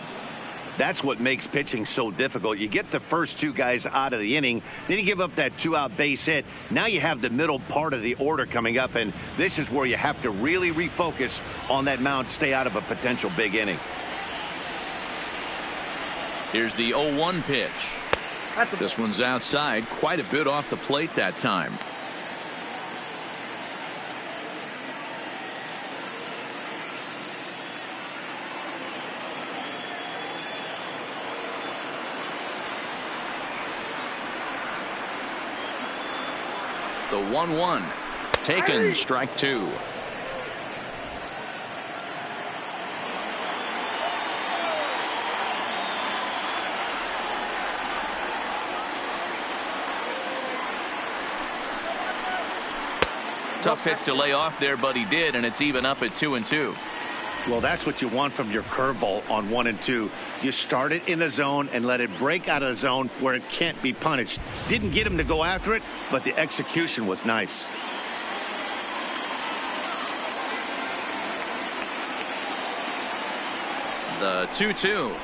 That's what makes pitching so difficult. You get the first 2 guys out of the inning, then you give up that 2-out base hit. Now you have the middle part of the order coming up, and this is where you have to really refocus on that mound, stay out of a potential big inning. Here's the 0-1 pitch. This one's outside, quite a bit off the plate that time. The 1-1 taken, strike 2. Tough pitch to lay off there, but he did, and it's even up at 2-2. Well, that's what you want from your curveball on 1 and 2. You start it in the zone and let it break out of the zone where it can't be punished. Didn't get him to go after it, but the execution was nice. The 2-2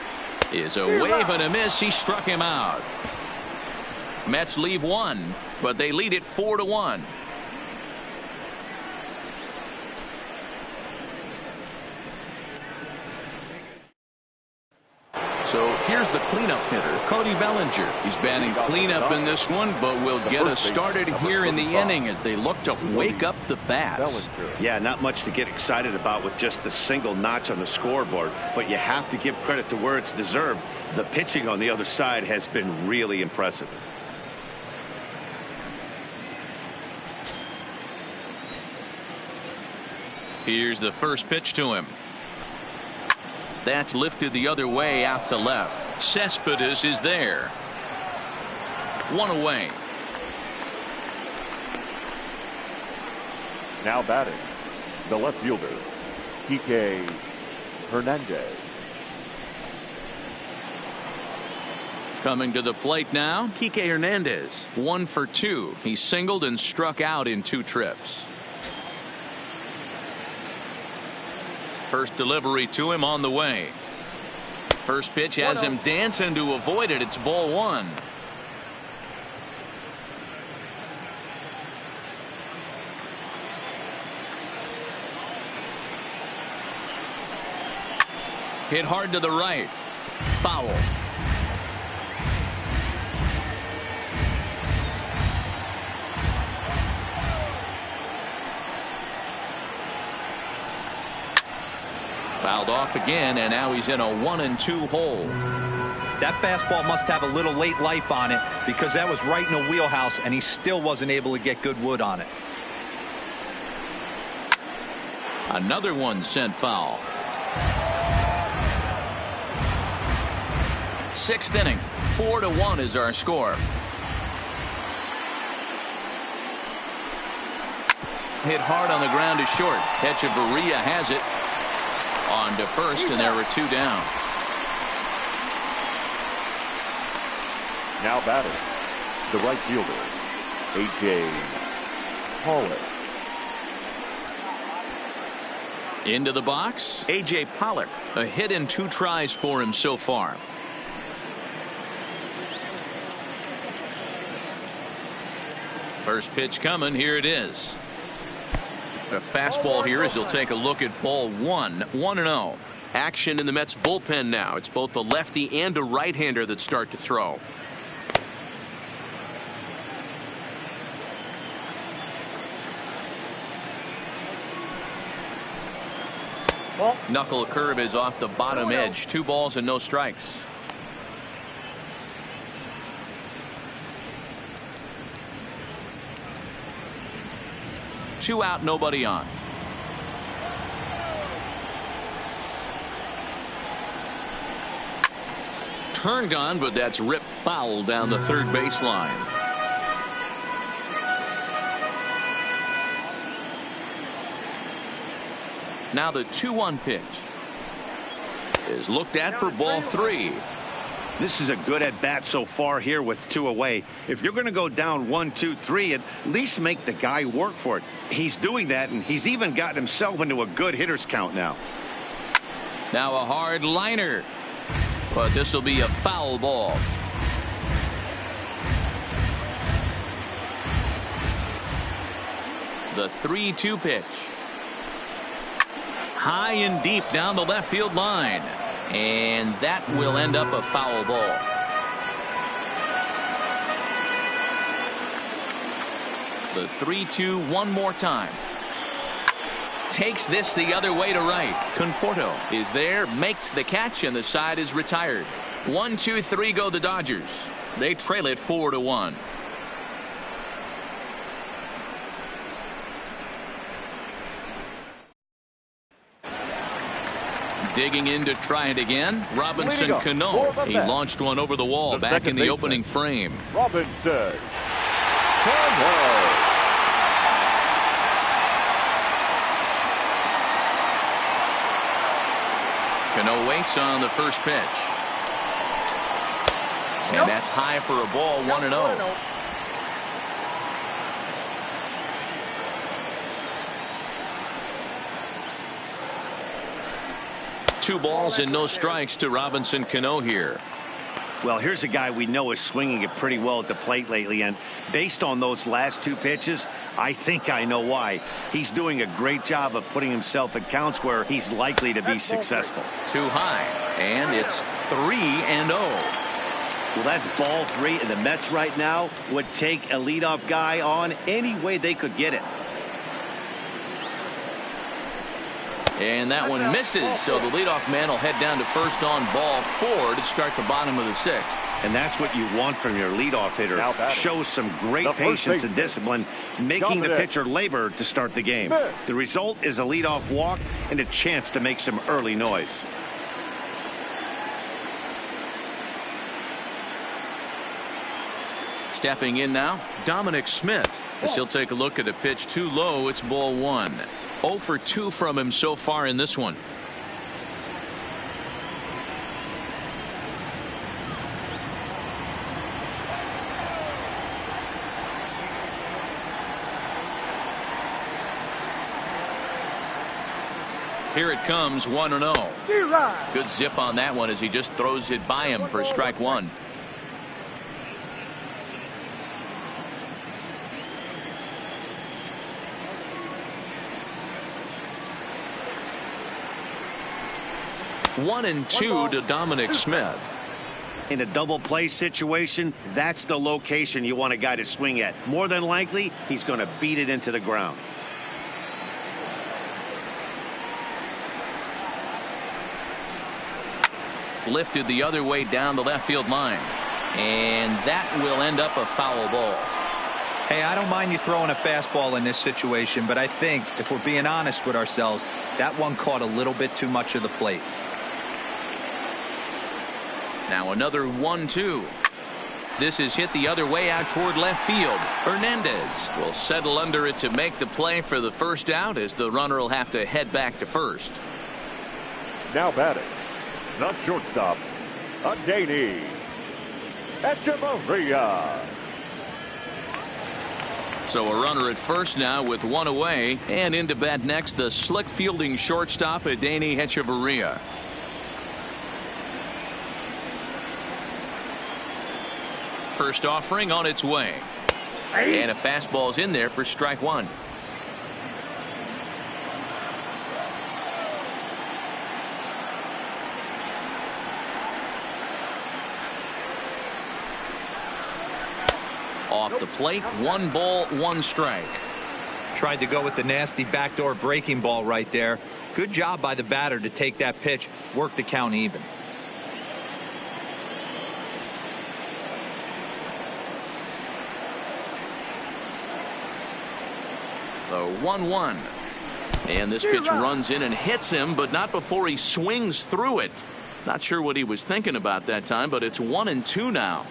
is a wave and a miss. He struck him out. Mets leave one, but they lead it 4-1. So here's the cleanup hitter, Cody Bellinger. He's batting cleanup in this one, but will get us started here in the inning as they look to wake up the bats. Yeah, not much to get excited about with just the single notch on the scoreboard, but you have to give credit to where it's deserved. The pitching on the other side has been really impressive. Here's the first pitch to him. That's lifted the other way out to left. Cespedes is there. One away. Now batting, the left fielder, Kike Hernandez. Coming to the plate now, Kike Hernandez. 1 for 2. He singled and struck out in 2 trips. First delivery to him on the way. First pitch has him dancing to avoid it. It's ball 1. Hit hard to the right. Foul. Fouled off again, and now he's in a 1-2 hole. That fastball must have a little late life on it because that was right in the wheelhouse, and he still wasn't able to get good wood on it. Another one sent foul. 6th inning. 4-1 is our score. Hit hard on the ground is short. Echeverria has it. On to first, and there are 2 down. Now batting, the right fielder, A.J. Pollock. Into the box, A.J. Pollock. A hit in 2 tries for him so far. First pitch coming. Here it is. A fastball here as he'll take a look at ball 1. 1-0. Action in the Mets bullpen now. It's both a lefty and a right-hander that start to throw. Knuckle curve is off the bottom edge. 2 balls and no strikes. Two out, nobody on. Turned on, but that's ripped foul down the third baseline. Now the 2-1 pitch is looked at for ball 3. This is a good at bat so far here with 2 away. If you're going to go down 1, 2, 3, at least make the guy work for it. He's doing that, and he's even gotten himself into a good hitter's count now. Now a hard liner, but this will be a foul ball. The 3-2 pitch. High and deep down the left field line. And that will end up a foul ball. The 3-2 one more time. Takes this the other way to right. Conforto is there, makes the catch, and the side is retired. 1, 2, 3 go the Dodgers. They trail it 4-1. Digging in to try it again. Robinson Cano. He launched one over the wall back in the opening frame. Robinson Cano. Cano waits on the first pitch. And that's high for a ball, 1-0. Two balls and no strikes to Robinson Cano here. Well, here's a guy we know is swinging it pretty well at the plate lately, and based on those last two pitches, I think I know why. He's doing a great job of putting himself at counts where he's likely to be successful. Too high, and it's 3-0. Well, that's ball 3, and the Mets right now would take a leadoff guy on any way they could get it. And that one misses, so the leadoff man will head down to first on ball 4 to start the bottom of the 6th. And that's what you want from your leadoff hitter. Shows some great patience and discipline, making the pitcher labor to start the game. The result is a leadoff walk and a chance to make some early noise. Stepping in now, Dominic Smith, as he'll take a look at a pitch too low. It's ball 1. 0 for 2 from him so far in this one. Here it comes, 1-0. Good zip on that one as he just throws it by him for strike 1. One and 2 to Dominic Smith. In a double play situation, that's the location you want a guy to swing at. More than likely, he's going to beat it into the ground. Lifted the other way down the left field line. And that will end up a foul ball. Hey, I don't mind you throwing a fastball in this situation, but I think if we're being honest with ourselves, that one caught a little bit too much of the plate. Now another 1-2. This is hit the other way out toward left field. Hernandez will settle under it to make the play for the first out, as the runner will have to head back to first. Now batting, the shortstop, Adeiny Echeverria. So a runner at first now with one away, and into bat next, the slick fielding shortstop, Adeiny Echeverria. First offering on its way. And a fastball's in there for strike 1. Off the plate, 1 ball, 1 strike. Tried to go with the nasty backdoor breaking ball right there. Good job by the batter to take that pitch, work the count even. The 1-1. And this pitch runs in and hits him, but not before he swings through it. Not sure what he was thinking about that time, but it's 1-2 now.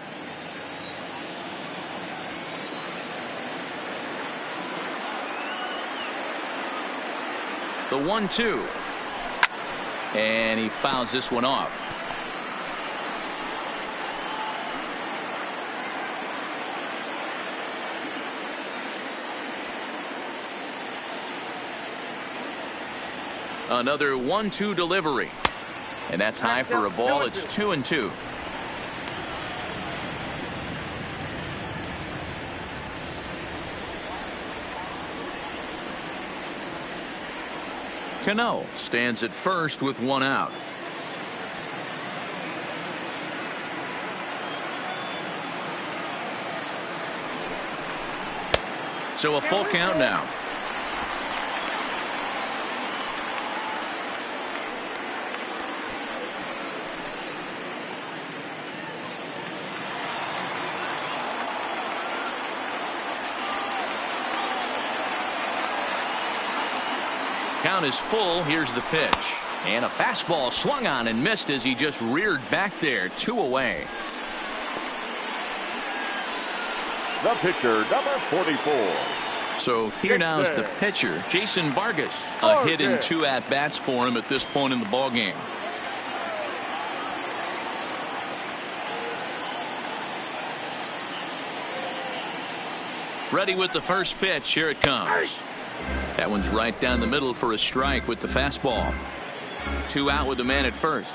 The 1-2. And he fouls this one off. Another 1-2 delivery. And that's high for a ball. It's 2-2. Cano stands at first with 1 out. So a full count now. Count is full. Here's the pitch. And a fastball swung on and missed as he just reared back there. 2 away. The pitcher, number 44. So here now is the pitcher, Jason Vargas. A hit in 2 at-bats for him at this point in the ballgame. Ready with the first pitch. Here it comes. That one's right down the middle for a strike with the fastball. 2 out with the man at first.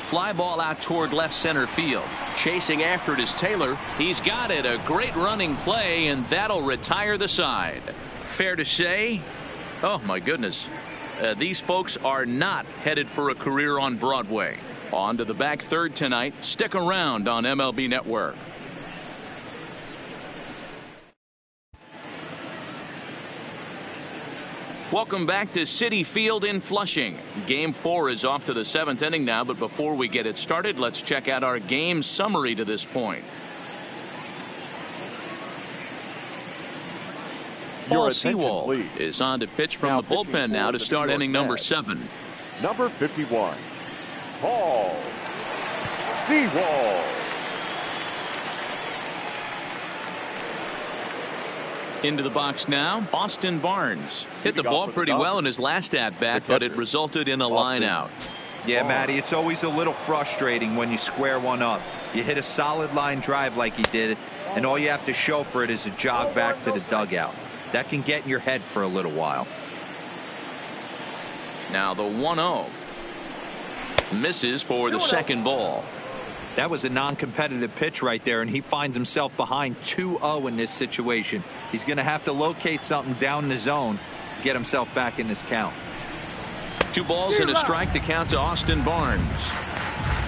Fly ball out toward left center field. Chasing after it is Taylor. He's got it. A great running play, and that'll retire the side. Fair to say, oh my goodness, these folks are not headed for a career on Broadway. On to the back third tonight. Stick around on MLB Network. Welcome back to Citi Field in Flushing. Game 4 is off to the 7th inning now, but before we get it started, let's check out our game summary to this point. Paul Sewald is on to pitch from the bullpen now to start inning number 7. Number 51, Paul Sewald. Into the box now, Austin Barnes. Hit the ball pretty well in his last at-bat, but it resulted in a line out. Yeah, Matty, it's always a little frustrating when you square one up. You hit a solid line drive like he did, and all you have to show for it is a jog back to the dugout. That can get in your head for a little while. Now the 1-0. Misses for the second ball. That was a non-competitive pitch right there, and he finds himself behind 2-0 in this situation. He's going to have to locate something down the zone to get himself back in this count. 2 balls and a strike to count to Austin Barnes.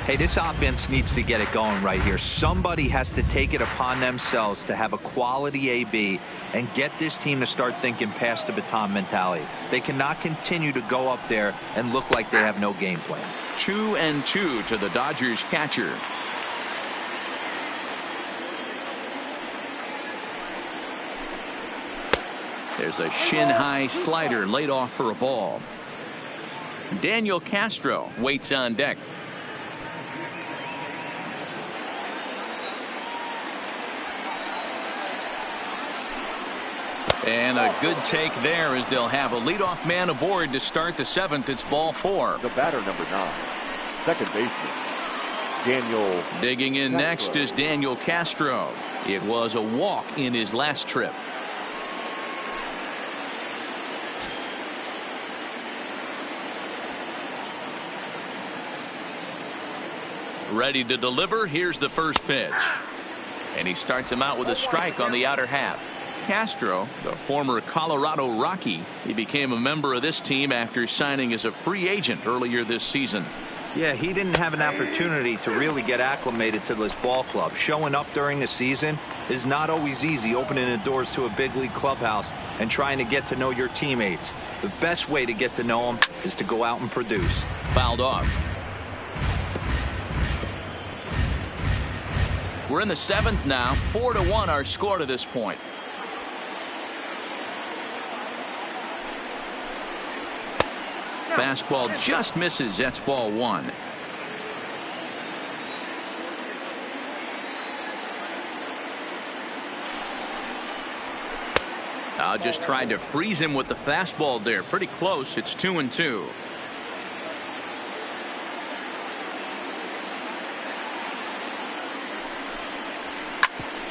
Hey, this offense needs to get it going right here. Somebody has to take it upon themselves to have a quality AB and get this team to start thinking past the baton mentality. They cannot continue to go up there and look like they have no game plan. 2-2 to the Dodgers catcher. There's a shin-high slider laid off for a ball. Daniel Castro waits on deck. And a good take there as they'll have a leadoff man aboard to start the 7th. It's ball 4. The batter, number 9, second baseman, Daniel. Digging in Castro. next is Daniel Castro. It was a walk in his last trip. Ready to deliver. Here's the first pitch. And he starts him out with a strike on the outer half. Castro, the former Colorado Rocky, he became a member of this team after signing as a free agent earlier this season. Yeah, he didn't have an opportunity to really get acclimated to this ball club. Showing up during the season is not always easy, opening the doors to a big league clubhouse and trying to get to know your teammates. The best way to get to know them is to go out and produce. Fouled off. We're in the 7th now. 4-1 our score to this point. Fastball just misses. That's ball 1. Just tried to freeze him with the fastball there. Pretty close. It's 2-2.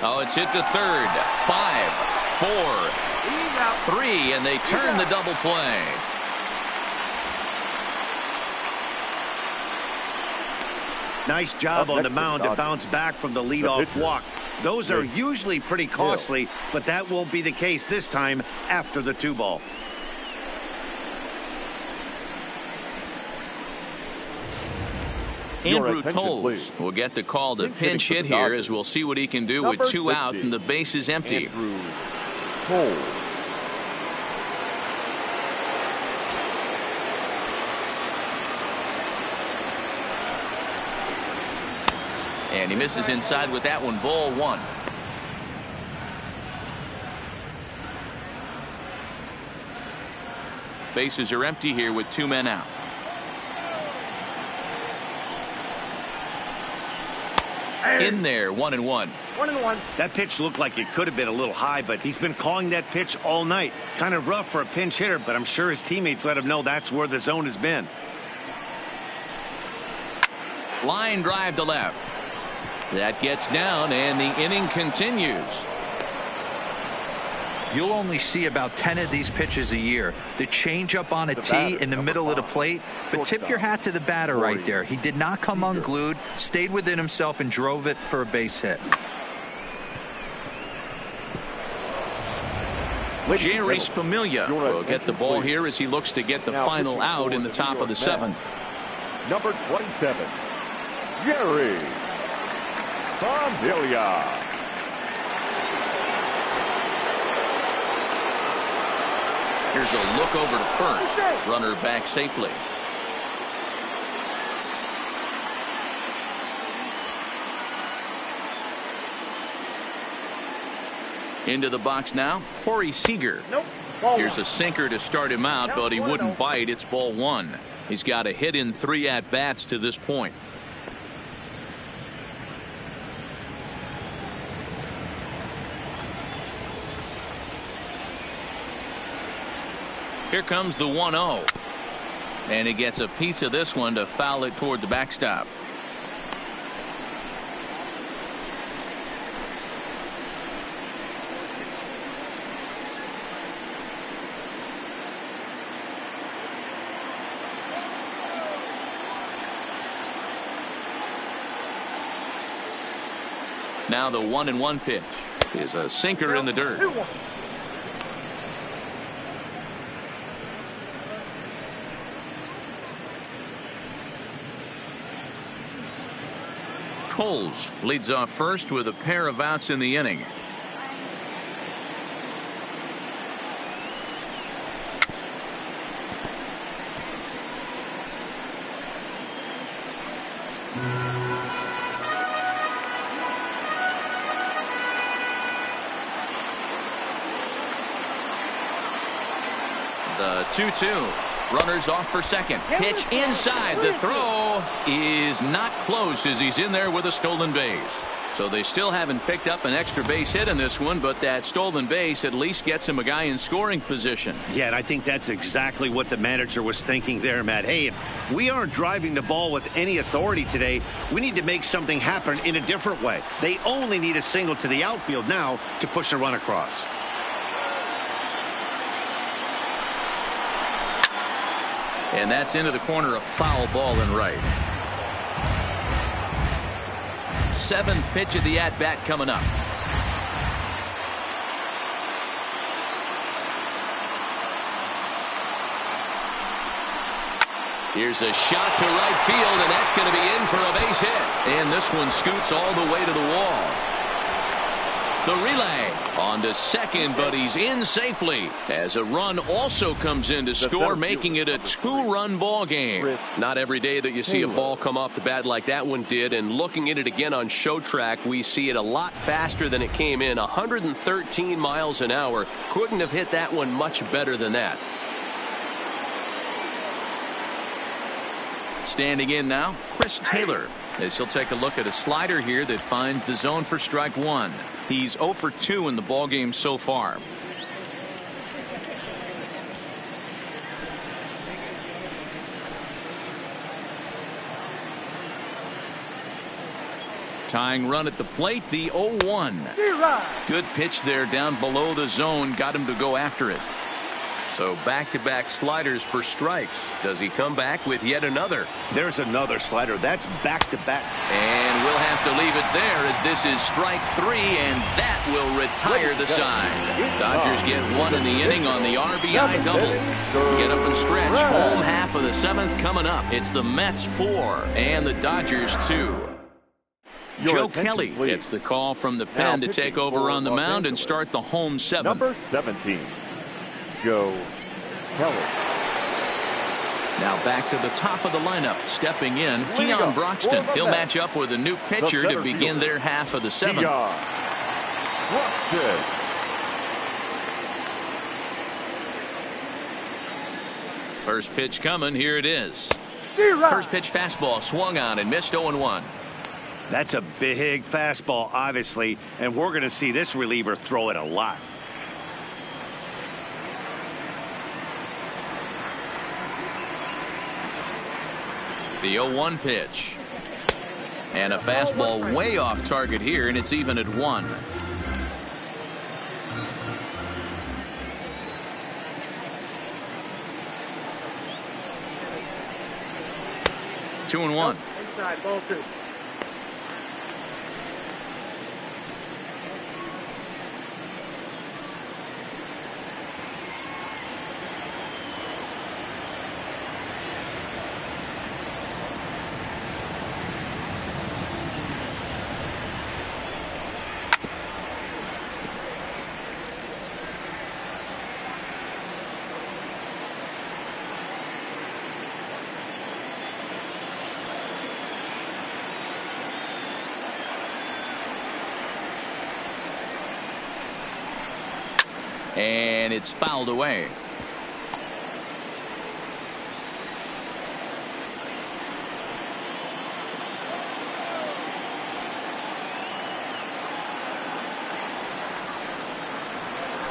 Oh, it's hit to third. 5, 4, 3, and they turn the double play. Nice job on the mound to bounce back from the leadoff walk. Those are usually pretty costly, but that won't be the case this time after the 2-ball. Andrew Toles will get the call to pinch hit here, as we'll see what he can do with 2 out and the base is empty. Andrew Toles. And he misses inside with that one. Ball 1. Bases are empty here with 2 men out. In there, 1-1. 1-1. That pitch looked like it could have been a little high, but he's been calling that pitch all night. Kind of rough for a pinch hitter, but I'm sure his teammates let him know that's where the zone has been. Line drive to left. That gets down, and the inning continues. You'll only see about 10 of these pitches a year. The changeup on a tee in the middle of the plate. But tip your hat to the batter right there. He did not come unglued, stayed within himself, and drove it for a base hit. Jerry's Familia will get the ball here as he looks to get the final out in the top of the 7th. Number 27, Jerry Familia. Here's a look over to first. Runner back safely. Into the box now, Corey Seager. Here's a sinker to start him out, but he wouldn't bite. It's ball 1. He's got a hit in 3 at-bats to this point. Here comes the 1-0. And he gets a piece of this one to foul it toward the backstop. Now the 1-1 pitch is a sinker in the dirt. Coles leads off first with a pair of outs in the inning. The 2-2. Runners off for second. Pitch inside. The throw is not close as he's in there with a stolen base. So they still haven't picked up an extra base hit in this one, but that stolen base at least gets him a guy in scoring position. Yeah, and I think that's exactly what the manager was thinking there, Matt. Hey, if we aren't driving the ball with any authority today, we need to make something happen in a different way. They only need a single to the outfield now to push a run across. And that's into the corner, a foul ball and right. 7th pitch of the at-bat coming up. Here's a shot to right field, and that's going to be in for a base hit. And this one scoots all the way to the wall. The relay on to second, but he's in safely as a run also comes in to score, making it a 2-run ball game. Not every day that you see a ball come off the bat like that one did, and looking at it again on show track, we see it a lot faster than it came in. 113 miles an hour. Couldn't have hit that one much better than that. Standing in now, Chris Taylor, as he'll take a look at a slider here that finds the zone for strike 1. He's 0 for 2 in the ballgame so far. Tying run at the plate, the 0-1. Good pitch there down below the zone, got him to go after it. So back-to-back sliders for strikes. Does he come back with yet another? There's another slider. That's back-to-back. And we'll have to leave it there as this is strike 3, and that will retire the side. Dodgers get 1 in the inning on the RBI double. Get up and stretch. Home half of the 7th coming up. It's the Mets 4 and the Dodgers 2. Joe Kelly gets the call from the pen to take over on the mound and start the home 7th. Number 17. Joe Kelly. Now back to the top of the lineup. Stepping in, Keon Broxton. He'll match up with a new pitcher to begin their half of the 7th. Broxton. First pitch coming. Here it is. First pitch fastball swung on and missed 0-1. That's a big fastball, obviously, and we're going to see this reliever throw it a lot. The 0-1 pitch. And a fastball way off target here, and it's even at 1. Two and one. Inside, ball 2. And it's fouled away.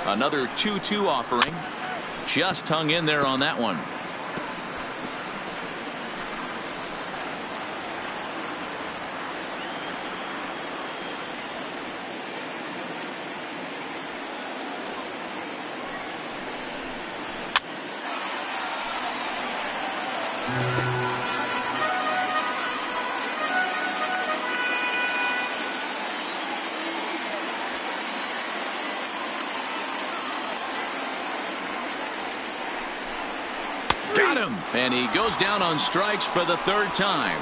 Another 2-2 offering. Just hung in there on that one. Got him. And he goes down on strikes for the 3rd time.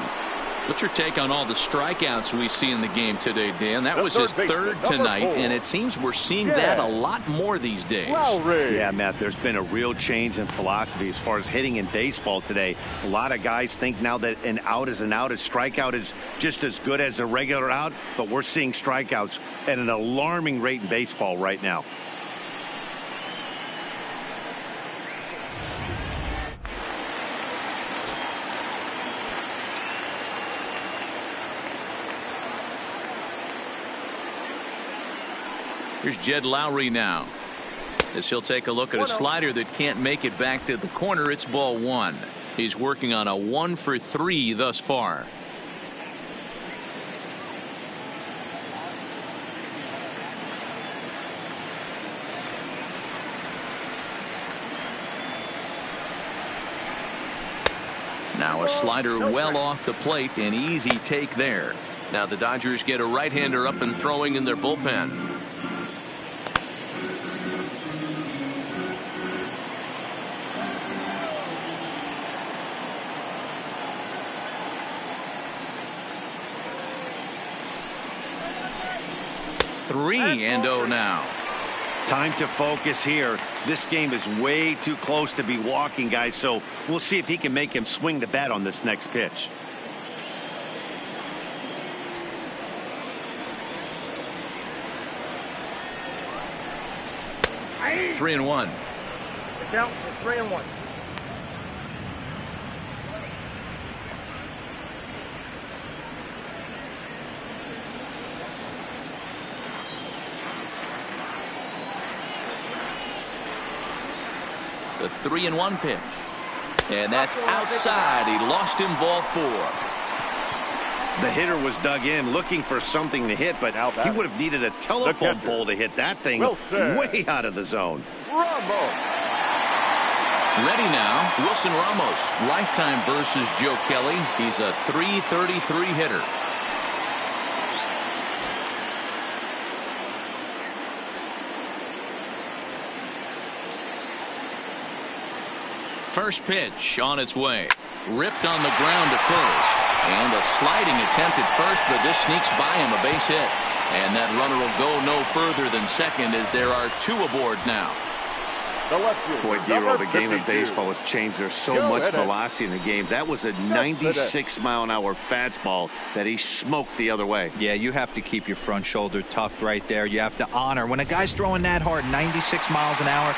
What's your take on all the strikeouts we see in the game today, Dan? That was his 3rd tonight, and it seems we're seeing that a lot more these days. Yeah, Matt, there's been a real change in philosophy as far as hitting in baseball today. A lot of guys think now that an out is an out. A strikeout is just as good as a regular out, but we're seeing strikeouts at an alarming rate in baseball right now. Here's Jed Lowry now, as he'll take a look at a slider that can't make it back to the corner. It's ball 1. He's working on a 1 for 3 thus far. Now a slider well off the plate, an easy take there. Now the Dodgers get a right-hander up and throwing in their bullpen. Three and 0 now. Time to focus here. This game is way too close to be walking, guys, so we'll see if he can make him swing the bat on this next pitch. Hey. 3-1. The count is 3-1. The 3-1 pitch, and that's outside. He lost him, ball 4. The hitter was dug in looking for something to hit, but he would have needed a telephone pole to hit that thing way out of the zone. Ready now, Wilson Ramos. Lifetime versus Joe Kelly. He's a .333 hitter. First pitch on its way. Ripped on the ground to first. And a sliding attempt at first, but this sneaks by him, a base hit. And that runner will go no further than second as there are 2 aboard now. Boy, Dero, the game of baseball has changed. There's so much velocity in the game. That was a 96-mile-an-hour fastball that he smoked the other way. Yeah, you have to keep your front shoulder tucked right there. You have to honor. When a guy's throwing that hard, 96 miles an hour,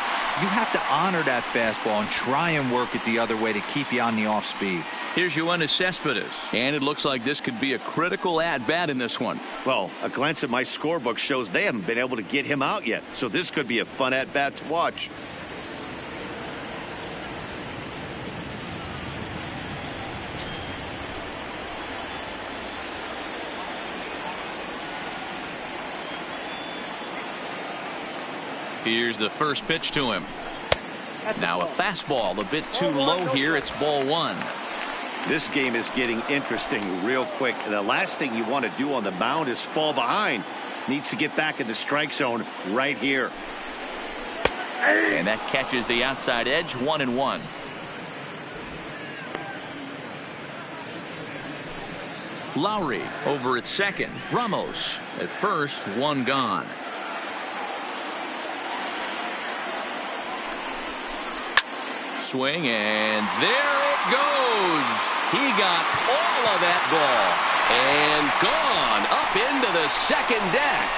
you have to honor that fastball and try and work it the other way to keep you on the off speed. Here's Yoenis Cespedes, and it looks like this could be a critical at-bat in this one. Well, a glance at my scorebook shows they haven't been able to get him out yet, so this could be a fun at-bat to watch. Here's the first pitch to him. Now a fastball a bit too low here. It's ball one. This game is getting interesting real quick. The last thing you want to do on the mound is fall behind. Needs to get back in the strike zone right here. And that catches the outside edge. 1-1. Lowry over at second. Ramos at first. One gone. Swing, and there it goes. He got all of that ball and gone up into the second deck.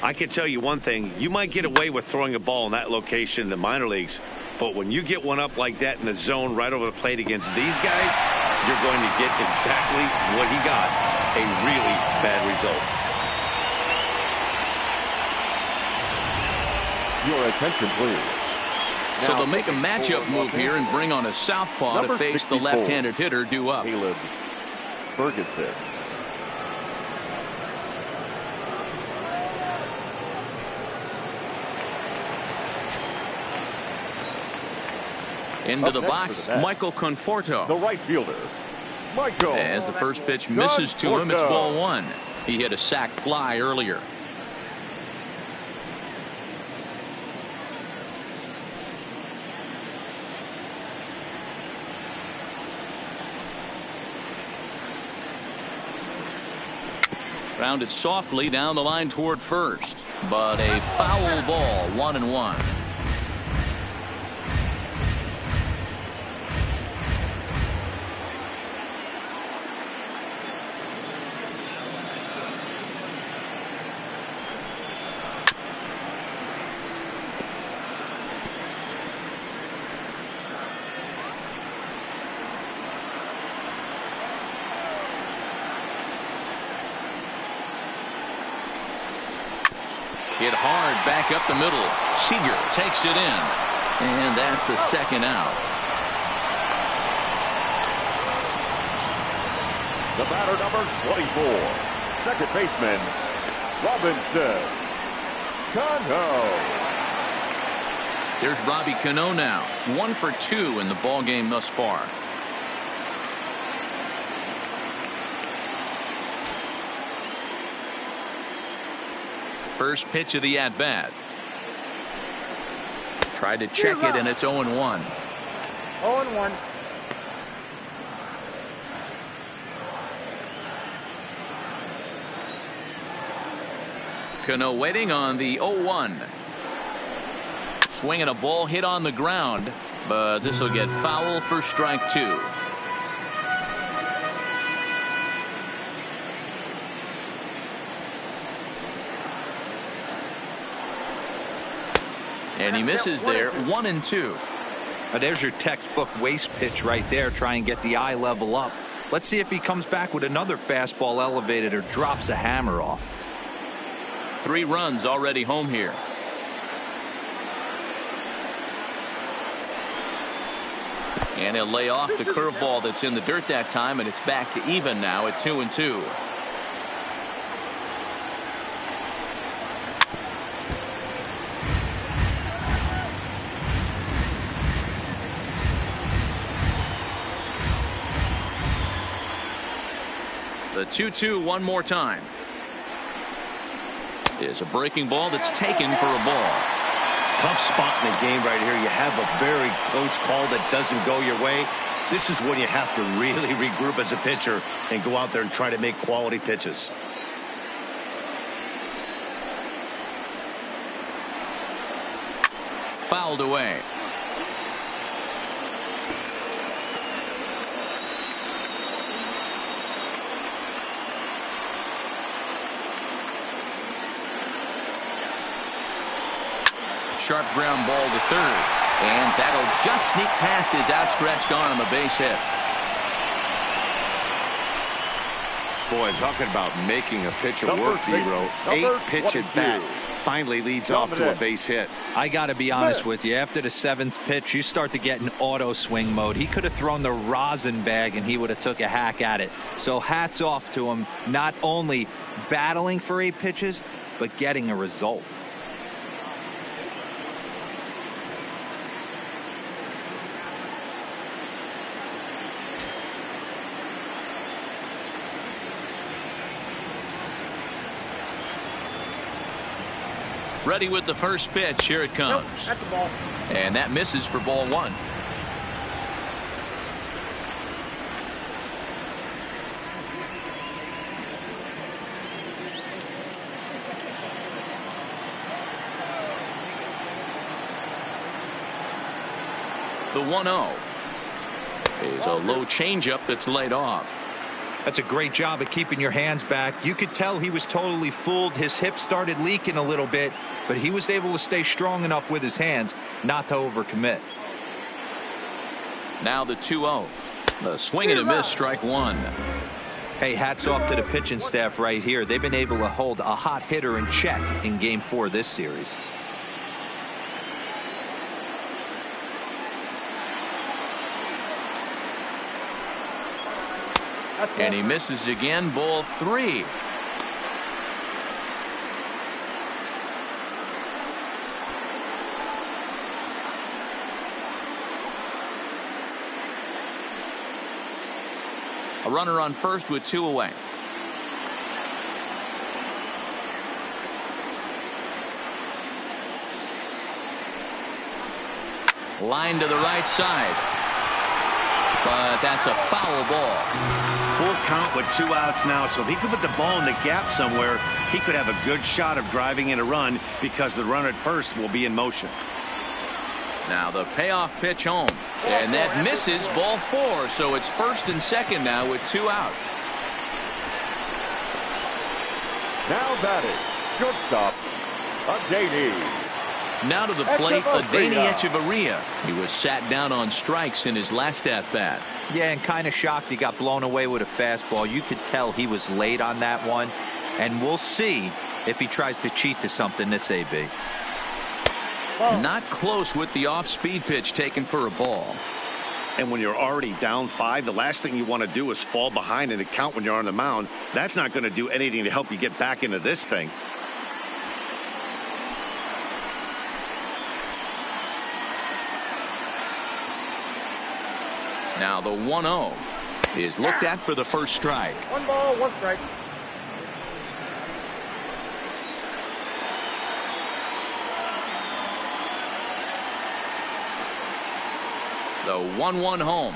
I can tell you one thing. You might get away with throwing a ball in that location in the minor leagues, but when you get one up like that in the zone right over the plate against these guys, you're going to get exactly what he got, a really bad result. Your attention, please. So they'll make a matchup move here and bring on a southpaw to face the left-handed hitter due up. Caleb Ferguson. Into Up the next box, for the Michael Conforto. The right fielder, Michael. As the first pitch misses to him, it's ball one. He hit a sac fly earlier. Grounded softly down the line toward first, but a foul ball. 1-1. Hit hard back up the middle. Seager takes it in. And that's the second out. The batter, number 24, second baseman, Robinson Cano. There's Robbie Cano now. 1 for 2 in the ball game thus far. First pitch of the at-bat. Tried to check it, and it's 0-1. 0-1. Cano waiting on the 0-1. Swinging a ball hit on the ground, but this will get foul for strike two. And he misses there. 1-2. There's your textbook waste pitch right there. Try and get the eye level up. Let's see if he comes back with another fastball elevated or drops a hammer off. 3 runs already home here. And he'll lay off the curveball that's in the dirt that time, and it's back to even now at 2-2. The 2-2 one more time. Is a breaking ball that's taken for a ball. Tough spot in the game right here. You have a very close call that doesn't go your way. This is when you have to really regroup as a pitcher and go out there and try to make quality pitches. Fouled away. Sharp ground ball to third, and that'll just sneak past his outstretched arm, a base hit. Boy, talking about making a pitcher Number work, 60, Dero. number 8-pitch at bat. 22. Finally leads off to a base hit. I got to be honest with you. After the 7th pitch, you start to get in auto swing mode. He could have thrown the rosin bag and he would have took a hack at it. So hats off to him, not only battling for 8 pitches, but getting a result. Ready with the first pitch. Here it comes. Nope, that's the ball. And that misses for ball 1. The 1-0 is a low changeup that's laid off. That's a great job of keeping your hands back. You could tell he was totally fooled. His hip started leaking a little bit, but he was able to stay strong enough with his hands not to overcommit. Now the 2-0. The swing and a miss, strike 1. Hey, hats off to the pitching staff right here. They've been able to hold a hot hitter in check in Game 4 this series. And he misses again. Ball 3. A runner on first with 2 away. Line to the right side. But that's a foul ball. Full count with 2 outs now, so if he could put the ball in the gap somewhere, he could have a good shot of driving in a run because the runner at first will be in motion. Now the payoff pitch home, and that misses. Ball 4, so it's first and second now with 2 out. Now batting, shortstop, Adeiny. Now to the plate, Adeiny Echeverria. He was sat down on strikes in his last at-bat. Yeah, and kind of shocked he got blown away with a fastball. You could tell he was late on that one, and we'll see if he tries to cheat to something this AB. Not close with the off-speed pitch taken for a ball. And when you're already down 5, the last thing you want to do is fall behind in the count when you're on the mound. That's not going to do anything to help you get back into this thing. Now the 1-0 is looked at for the first strike. 1 ball, 1 strike. The 1-1 home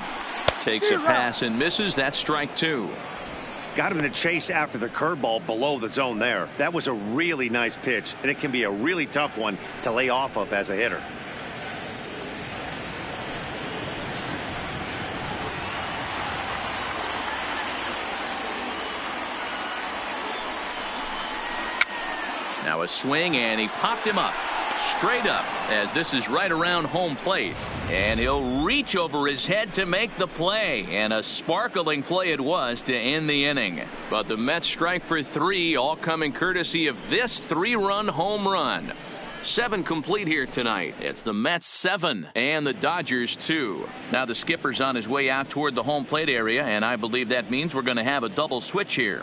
takes a pass and misses. That's strike 2. Got him in the chase after the curveball below the zone there. That was a really nice pitch, and it can be a really tough one to lay off of as a hitter. Now a swing, and he popped him up. Straight up, as this is right around home plate. And he'll reach over his head to make the play. And a sparkling play it was to end the inning. But the Mets strike for 3, all coming courtesy of this 3-run home run. 7 complete here tonight. It's the Mets 7 and the Dodgers 2. Now the skipper's on his way out toward the home plate area, and I believe that means we're going to have a double switch here.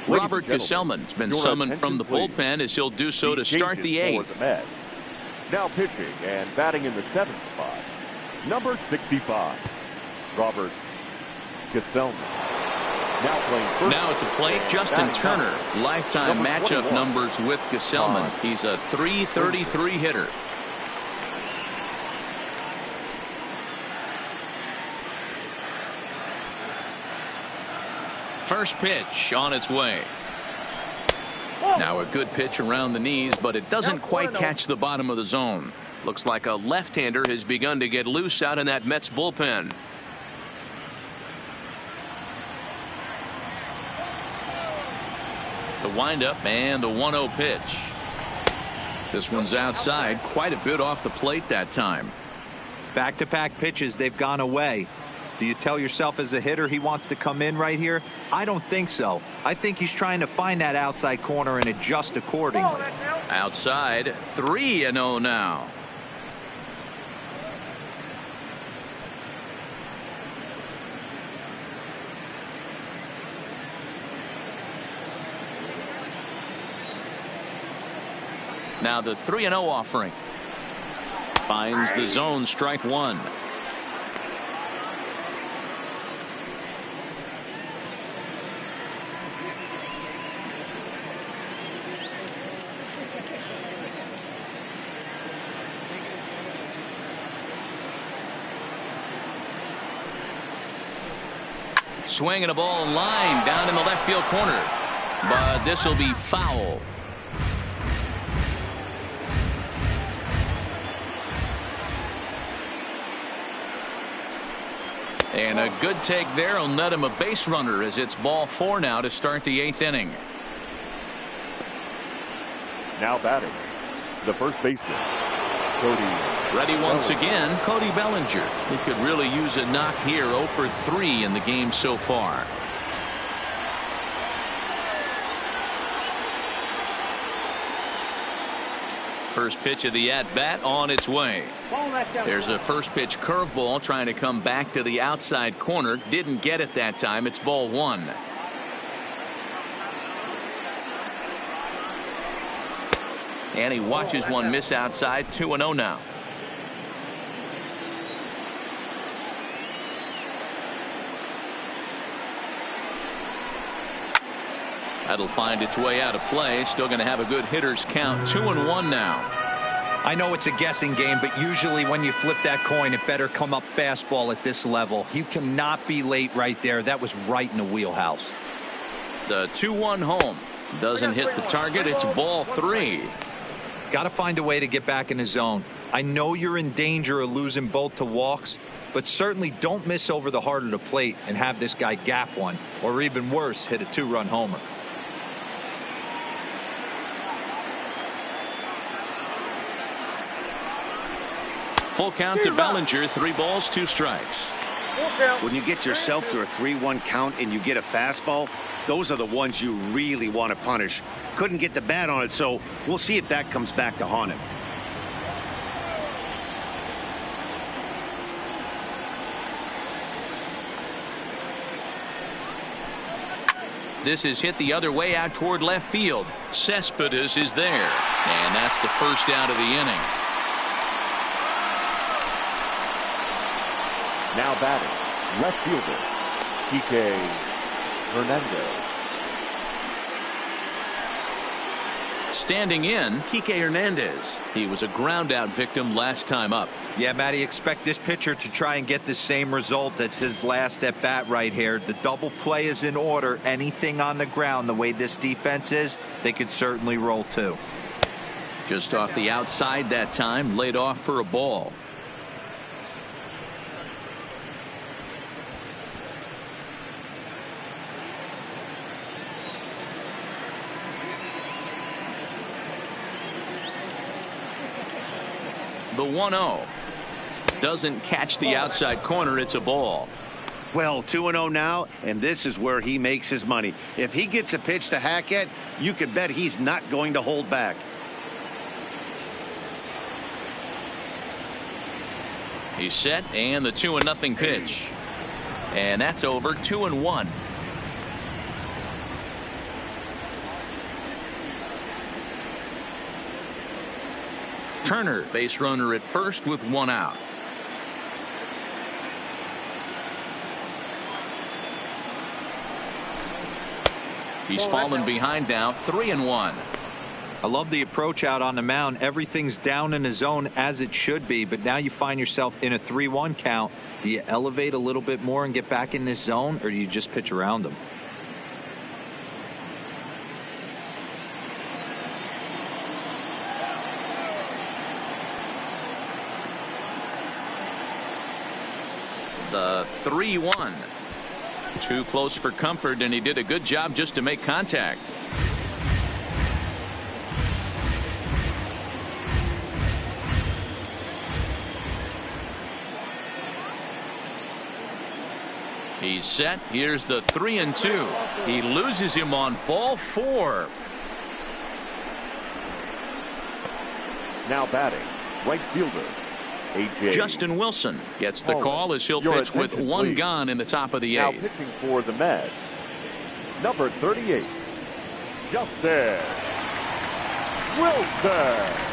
Robert Gesellman's been summoned from the bullpen, as he'll do so to start the 8th. Now pitching and batting in the 7th spot, number 65, Robert Gesellman. Now playing first. Now at the plate, Justin Turner. Lifetime matchup numbers with Gesellman. He's a .333 hitter. First pitch on its way. Now a good pitch around the knees, but it doesn't quite catch the bottom of the zone. Looks like a left-hander has begun to get loose out in that Mets bullpen. The windup and the 1-0 pitch. This one's outside, quite a bit off the plate that time. Back-to-back pitches, they've gone away. Do you tell yourself as a hitter he wants to come in right here? I don't think so. I think he's trying to find that outside corner and adjust accordingly. Outside, 3-0 now. Now the 3-0 offering. Finds the zone, strike one. Swinging a ball line down in the left field corner, but this will be foul. And a good take there will net him a base runner as it's ball 4 now to start the 8th inning. Now batting, the first baseman, Cody. Ready once again, Cody Bellinger. He could really use a knock here. 0 for 3 in the game so far. First pitch of the at-bat on its way. There's a first pitch curveball trying to come back to the outside corner. Didn't get it that time. It's ball 1. And he watches one miss outside. 2-0 now. That'll find its way out of play. Still going to have a good hitter's count. 2-1 now. I know it's a guessing game, but usually when you flip that coin, it better come up fastball at this level. You cannot be late right there. That was right in the wheelhouse. The 2-1 home doesn't hit the target. It's ball 3. Got to find a way to get back in the zone. I know you're in danger of losing both to walks, but certainly don't miss over the heart of the plate and have this guy gap one, or even worse, hit a 2-run homer. Full count to Bellinger. 3 balls, 2 strikes. When you get yourself to a 3-1 count and you get a fastball, those are the ones you really want to punish. Couldn't get the bat on it, so we'll see if that comes back to haunt him. This is hit the other way out toward left field. Cespedes is there, and that's the first out of the inning. Now batting, left fielder, Kike Hernandez. Standing in, Kike Hernandez. He was a ground out victim last time up. Yeah, Matty, expect this pitcher to try and get the same result as his last at bat right here. The double play is in order. Anything on the ground, the way this defense is, they could certainly roll too. Just off the outside that time, laid off for a ball. The 1-0 doesn't catch the outside corner. It's a ball. Well, 2-0 now, and this is where he makes his money. If he gets a pitch to hack at, you can bet he's not going to hold back. He's set, and the 2-0 pitch. And that's over. 2-1. Turner, base runner at first with 1 out. He's fallen behind now. 3-1. I love the approach out on the mound. Everything's down in the zone as it should be, but now you find yourself in a 3-1 count. Do you elevate a little bit more and get back in this zone, or do you just pitch around them? The 3-1. Too close for comfort, and he did a good job just to make contact. He's set. Here's the 3-2. He loses him on ball 4. Now batting, right fielder, A.J. Justin Wilson gets the call as he'll pitch with one gone in the top of the Now 8th. pitching for the Mets, number 38, Justin Wilson.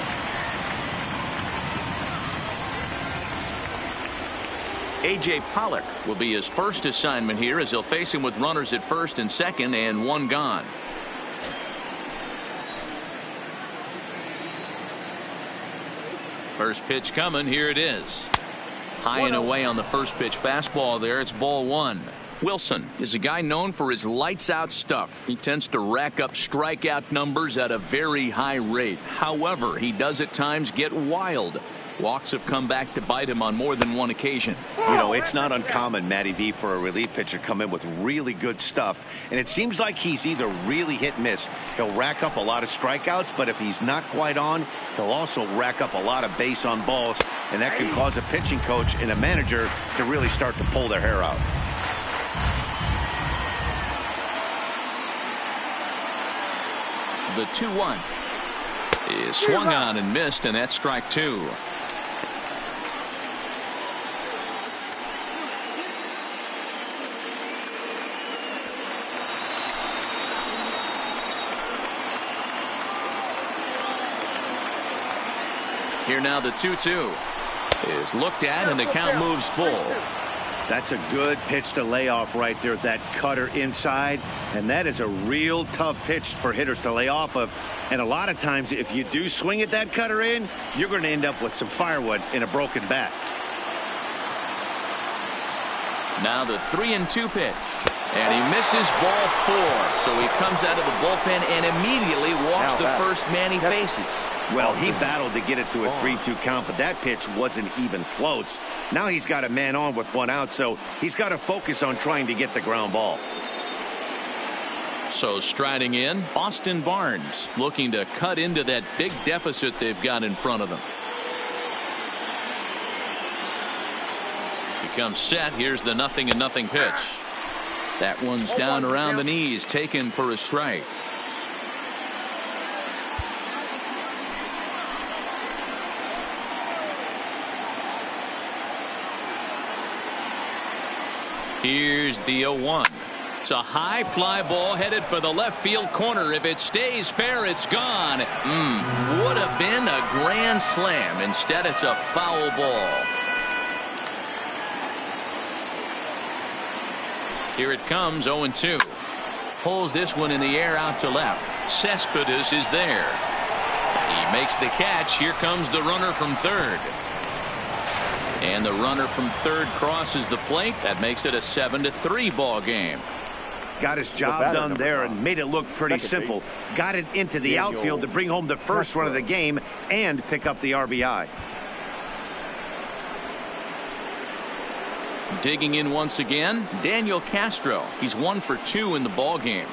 A.J. Pollock will be his first assignment here as he'll face him with runners at first and second and one gone. First pitch coming. Here it is. High and away on the first pitch fastball there. It's ball 1. Wilson is a guy known for his lights out stuff. He tends to rack up strikeout numbers at a very high rate. However, he does at times get wild. Walks have come back to bite him on more than one occasion. You know, it's not uncommon, Matty V, for a relief pitcher to come in with really good stuff. And it seems like he's either really hit and miss. He'll rack up a lot of strikeouts, but if he's not quite on, he'll also rack up a lot of base on balls. And that can cause a pitching coach and a manager to really start to pull their hair out. The 2-1 is swung on and missed, and that's strike 2. Here now the 2-2 is looked at, and the count moves full. That's a good pitch to lay off right there, that cutter inside. And that is a real tough pitch for hitters to lay off of. And a lot of times, if you do swing at that cutter in, you're going to end up with some firewood in a broken bat. Now the 3-2 pitch. And he misses ball 4. So he comes out of the bullpen and immediately walks the first man he faces. Well, he battled to get it to a 3-2 count, but that pitch wasn't even close. Now he's got a man on with one out, so he's got to focus on trying to get the ground ball. So striding in, Austin Barnes looking to cut into that big deficit they've got in front of them. He comes set. Here's the 0-0 pitch. That one's down around the knees, taken for a strike. Here's the 0-1. It's a high fly ball headed for the left field corner. If it stays fair, it's gone. Would have been a grand slam. Instead, it's a foul ball. Here it comes, 0-2. Pulls this one in the air out to left. Cespedes is there. He makes the catch. Here comes the runner from third. And the runner from third crosses the plate. That makes it a 7-3 ball game. Got his job done there and made it look pretty simple. Got it into the outfield to bring home the first run of the game and pick up the RBI. Digging in once again, Daniel Castro. He's 1 for 2 in the ball game.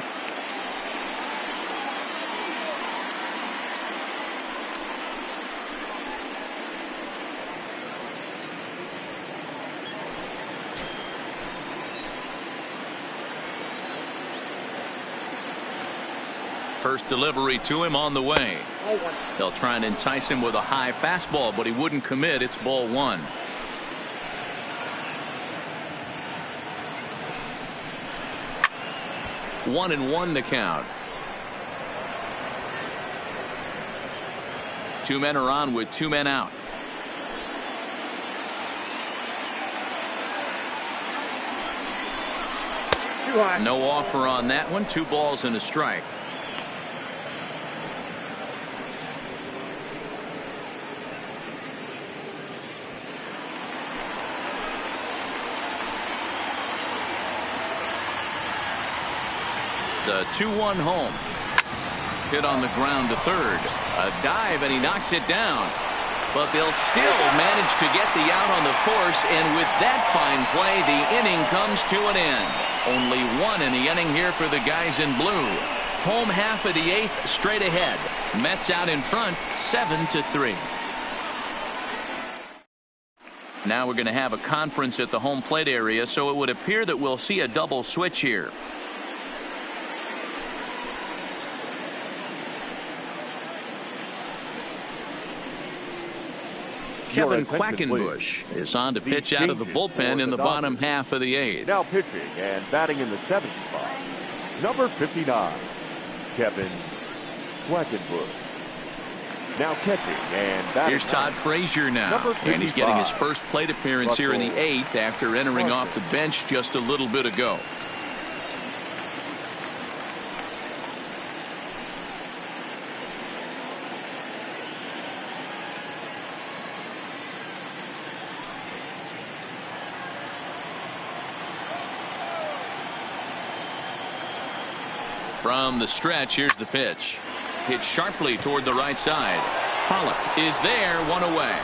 First delivery to him on the way. They'll try and entice him with a high fastball, but he wouldn't commit. It's ball 1. One and one the count. Two men are on with two men out. No offer on that one. 2 balls and a strike. The 2-1 home. Hit on the ground to third. A dive and he knocks it down. But they'll still manage to get the out on the force, and with that fine play, the inning comes to an end. Only 1 in the inning here for the guys in blue. Home half of the 8th straight ahead. Mets out in front 7-3. Now we're going to have a conference at the home plate area, so it would appear that we'll see a double switch here. Kevin Quackenbush is on to pitch out of the bullpen in the bottom half of the 8th. Now pitching and batting in the 7th spot, number 59, Kevin Quackenbush. Now catching and batting. Here's Todd Frazier now, and he's getting his first plate appearance here in the 8th after entering off the bench just a little bit ago. From the stretch, here's the pitch. Hit sharply toward the right side. Pollock is there, 1 away.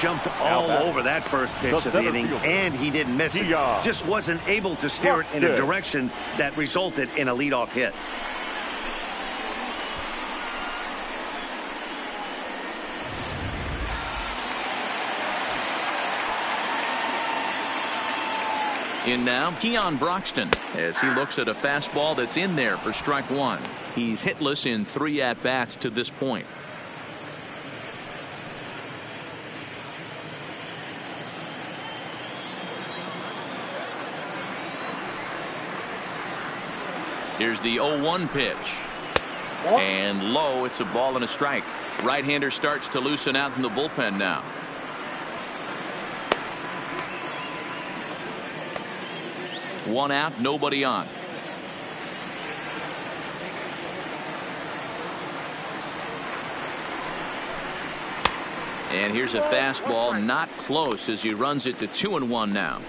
Jumped all over that first pitch of the inning, and he didn't miss it. Just wasn't able to steer it in a direction that resulted in a leadoff hit. In now, Keon Broxton, as he looks at a fastball that's in there for strike 1. He's hitless in 3 at-bats to this point. Here's the 0-1 pitch. And low, it's a ball and a strike. Right-hander starts to loosen out in the bullpen now. One out, nobody on. And here's a fastball, not close, as he runs it to 2-1 now.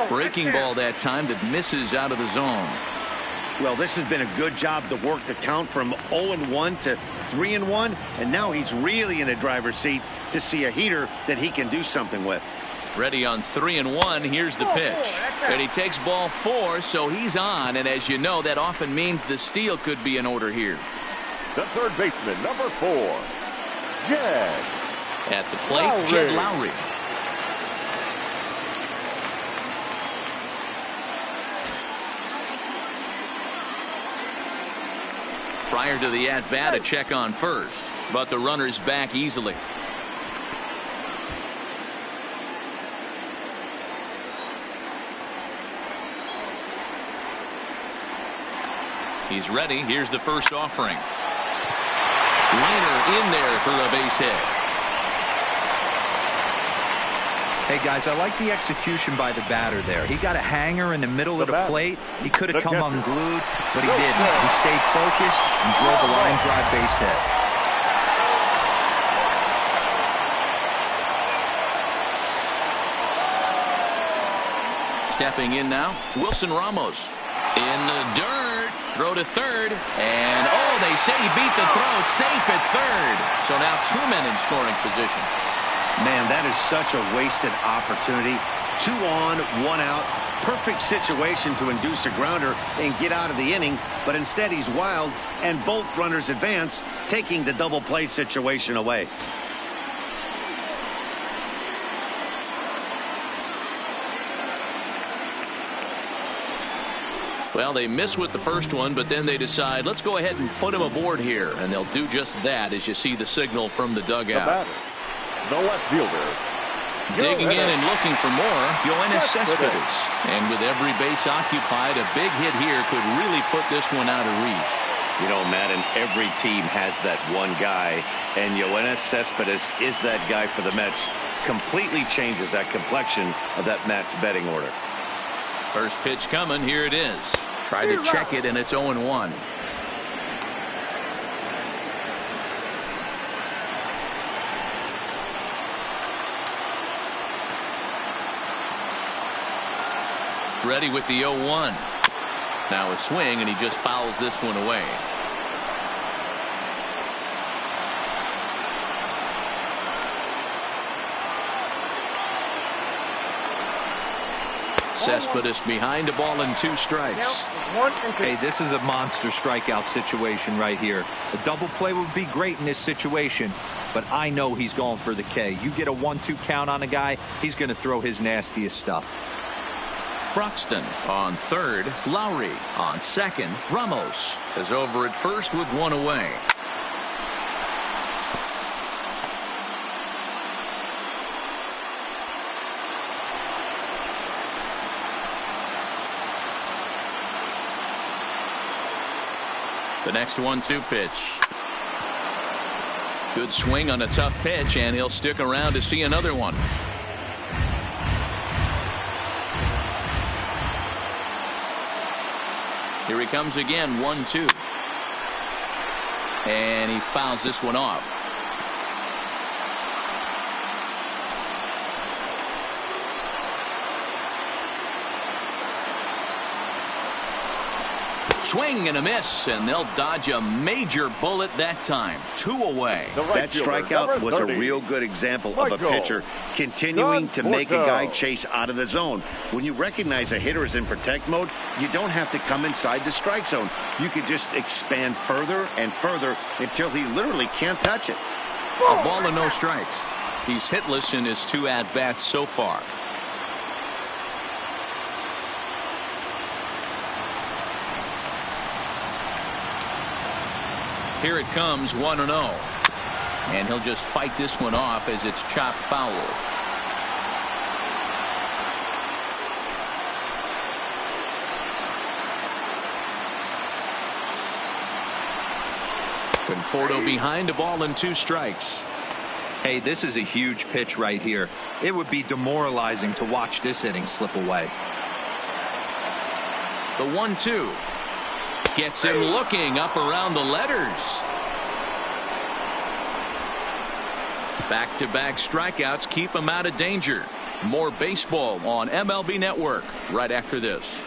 Breaking ball that time that misses out of the zone. Well, this has been a good job to work the count from 0-1 to 3-1, and now he's really in the driver's seat to see a heater that he can do something with. Ready on 3-1. Here's the pitch, and he takes ball 4, so he's on. And as you know, that often means the steal could be in order here. The third baseman, number 4, Jed. At the plate, Jed Lowry. Prior to the at-bat, a check on first, but the runner's back easily. He's ready. Here's the first offering. Liner in there for a base hit. Hey, guys, I like the execution by the batter there. He got a hanger in the middle of the plate. He could have come unglued, but he didn't. He stayed focused and drove a line drive base hit. Stepping in now, Wilson Ramos. In the dirt, throw to third, and oh, they say he beat the throw, safe at third. So now 2 men in scoring position. Man, that is such a wasted opportunity. 2 on, 1 out. Perfect situation to induce a grounder and get out of the inning, but instead he's wild, and both runners advance, taking the double play situation away. Well, they miss with the first one, but then they decide, let's go ahead and put him aboard here, and they'll do just that as you see the signal from the dugout. The left fielder. Digging in and looking for more, Yoenis Cespedes. And with every base occupied, a big hit here could really put this one out of reach. You know, Madden, every team has that one guy, and Yoenis Cespedes is that guy for the Mets. Completely changes that complexion of that Mets betting order. First pitch coming, here it is. Try to check it, and it's 0-1. Ready with the 0-1. Now a swing, and he just fouls this one away. Cespedes behind a ball and 2 strikes. Now, 1 and 2. Hey, this is a monster strikeout situation right here. A double play would be great in this situation, but I know he's going for the K. You get a 1-2 count on a guy, he's going to throw his nastiest stuff. Broxton on third. Lowry on second. Ramos is over at first with 1 away. The next 1-2 pitch. Good swing on a tough pitch, and he'll stick around to see another one. Here he comes again, 1-2. And he fouls this one off. Swing and a miss, and they'll dodge a major bullet that time. 2 away. That strikeout was a real good example of a pitcher continuing to make a guy chase out of the zone. When you recognize a hitter is in protect mode, you don't have to come inside the strike zone. You can just expand further and further until he literally can't touch it. A ball and no strikes. He's hitless in his 2 at-bats so far. Here it comes, 1-0. And he'll just fight this one off as it's chopped foul. Conforto behind a ball and 2 strikes. Hey, this is a huge pitch right here. It would be demoralizing to watch this inning slip away. The 1-2. Gets him looking up around the letters. Back-to-back strikeouts keep him out of danger. More baseball on MLB Network right after this.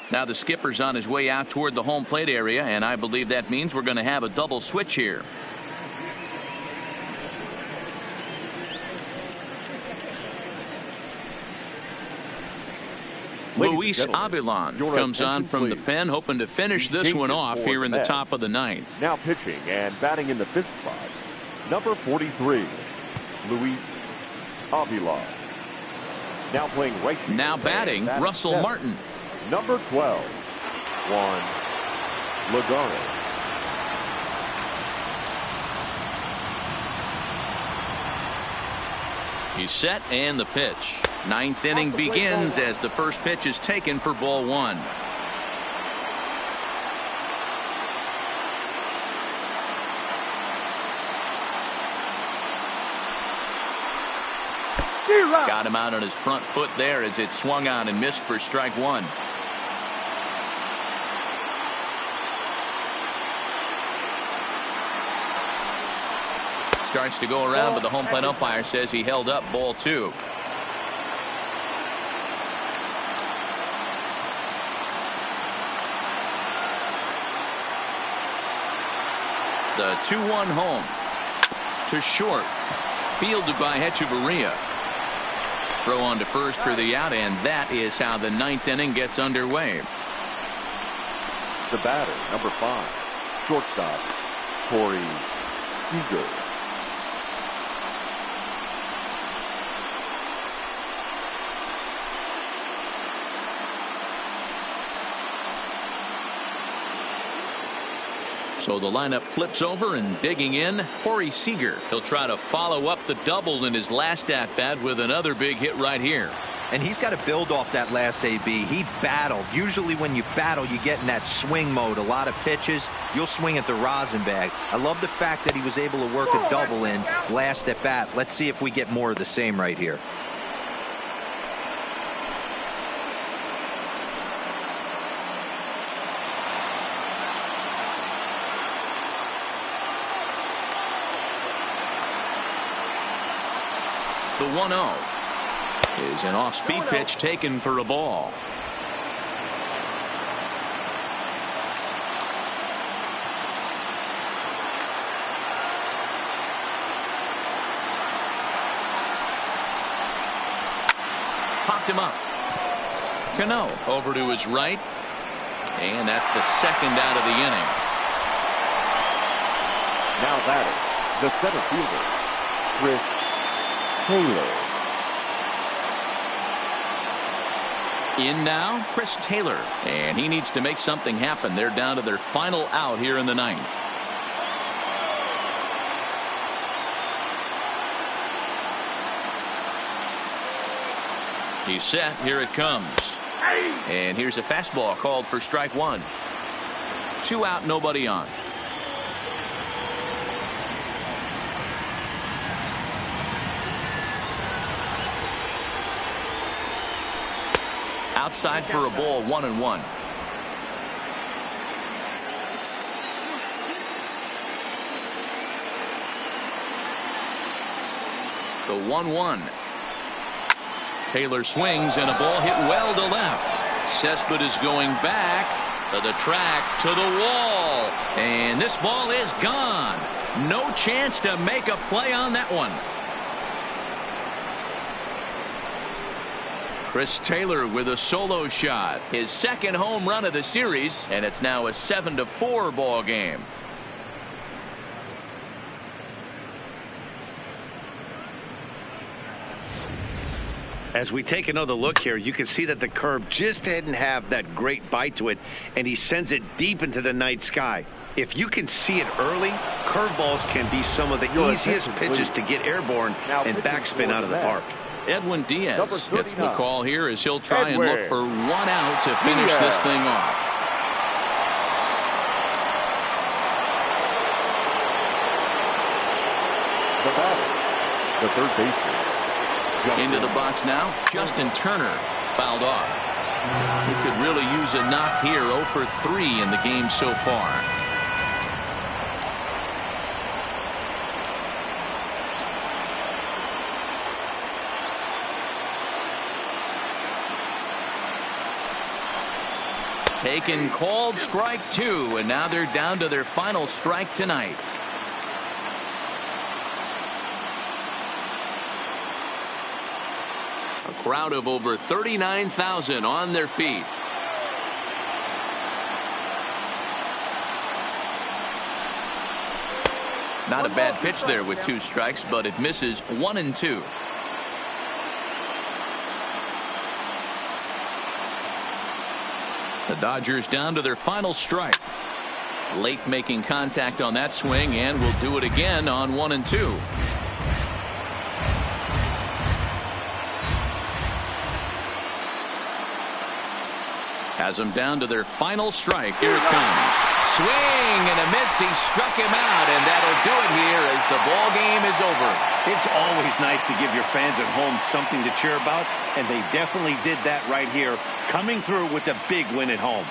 Now the skipper's on his way out toward the home plate area, and I believe that means we're going to have a double switch here. Luis Avilan comes on from the pen, hoping to finish this one off here in the top of the 9th. Now pitching and batting in the 5th spot, number 43, Luis Avilan. Now playing right field. Now batting, Russell 7. Martin. Number 12, Juan Lagares. He's set, and the pitch. 9th inning begins as the first pitch is taken for ball 1. Got him out on his front foot there as it swung on and missed for strike 1. Starts to go around, but the home plate umpire says he held up ball 2. The 2-1 home to short, fielded by Hechavarria. Throw on to first for the out, and that is how the 9th inning gets underway. The batter, number 5, shortstop Corey Seager. So the lineup flips over, and digging in, Corey Seager. He'll try to follow up the double in his last at-bat with another big hit right here. And he's got to build off that last AB. He battled. Usually when you battle, you get in that swing mode. A lot of pitches, you'll swing at the rosin bag. I love the fact that he was able to work a double in last at bat. Let's see if we get more of the same right here. The 1-0 is an off-speed pitch taken for a ball. him up. Cano over to his right. And that's the second out of the inning. Now batting, the center fielder, Chris Taylor. In now, Chris Taylor. And he needs to make something happen. They're down to their final out here in the ninth. He's set. Here it comes. And here's a fastball called for strike one. 2 out, nobody on. Outside for a ball, 1-1. The 1-1. Taylor swings and a ball hit well to left. Cespedes is going back to the track, to the wall, and this ball is gone. No chance to make a play on that one. Chris Taylor with a solo shot, his second home run of the series, and it's now a 7-4 ball game. As we take another look here, you can see that the curve just didn't have that great bite to it, and he sends it deep into the night sky. If you can see it early, curveballs can be some of the easiest pitches to get airborne and backspin out of the park. Edwin Diaz gets the call here as he'll try and look for 1 out to finish this thing off. The batter, the third baseman. Into the box now, Justin Turner fouled off. He could really use a knock here. 0 for 3 in the game so far. Taken, called, strike 2, and now they're down to their final strike tonight. A crowd of over 39,000 on their feet. Not a bad pitch there with 2 strikes, but it misses 1-2. The Dodgers down to their final strike. Late making contact on that swing, and will do it again on 1-2. Has them down to their final strike. Here it comes. Swing and a miss. He struck him out, and that'll do it here as the ball game is over. It's always nice to give your fans at home something to cheer about, and they definitely did that right here, coming through with a big win at home.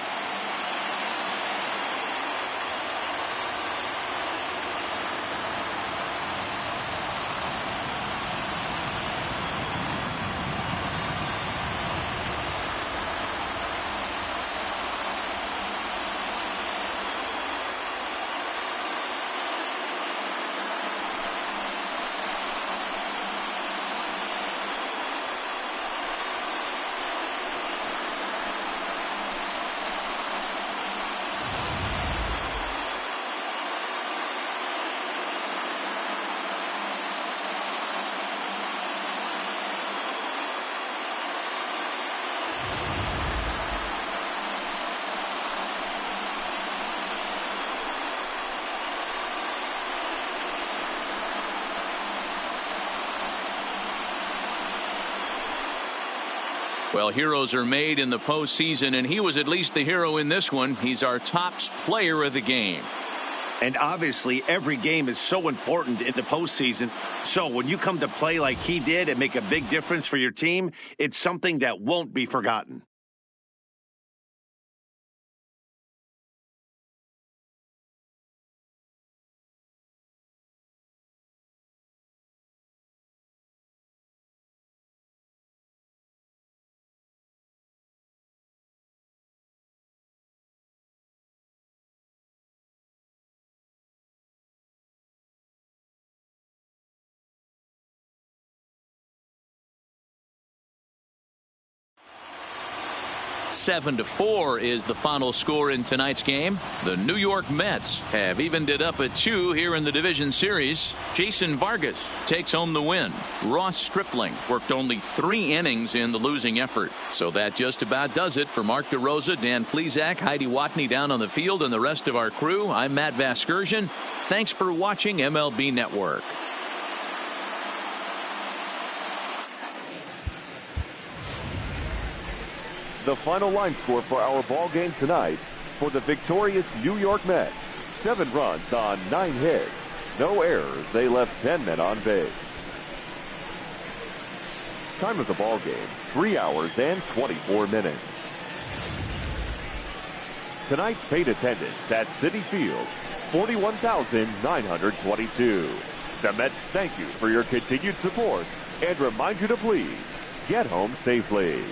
Well, heroes are made in the postseason, and he was at least the hero in this one. He's our top player of the game. And obviously, every game is so important in the postseason. So when you come to play like he did and make a big difference for your team, it's something that won't be forgotten. 7-4 is the final score in tonight's game. The New York Mets have evened it up at 2 here in the division series. Jason Vargas takes home the win. Ross Stripling worked only 3 innings in the losing effort. So that just about does it for Mark DeRosa, Dan Plesac, Heidi Watney down on the field, and the rest of our crew. I'm Matt Vasgersian. Thanks for watching MLB Network. The final line score for our ball game tonight for the victorious New York Mets. 7 runs on 9 hits. No errors. They left 10 men on base. Time of the ball game, 3 hours and 24 minutes. Tonight's paid attendance at Citi Field, 41,922. The Mets thank you for your continued support and remind you to please get home safely.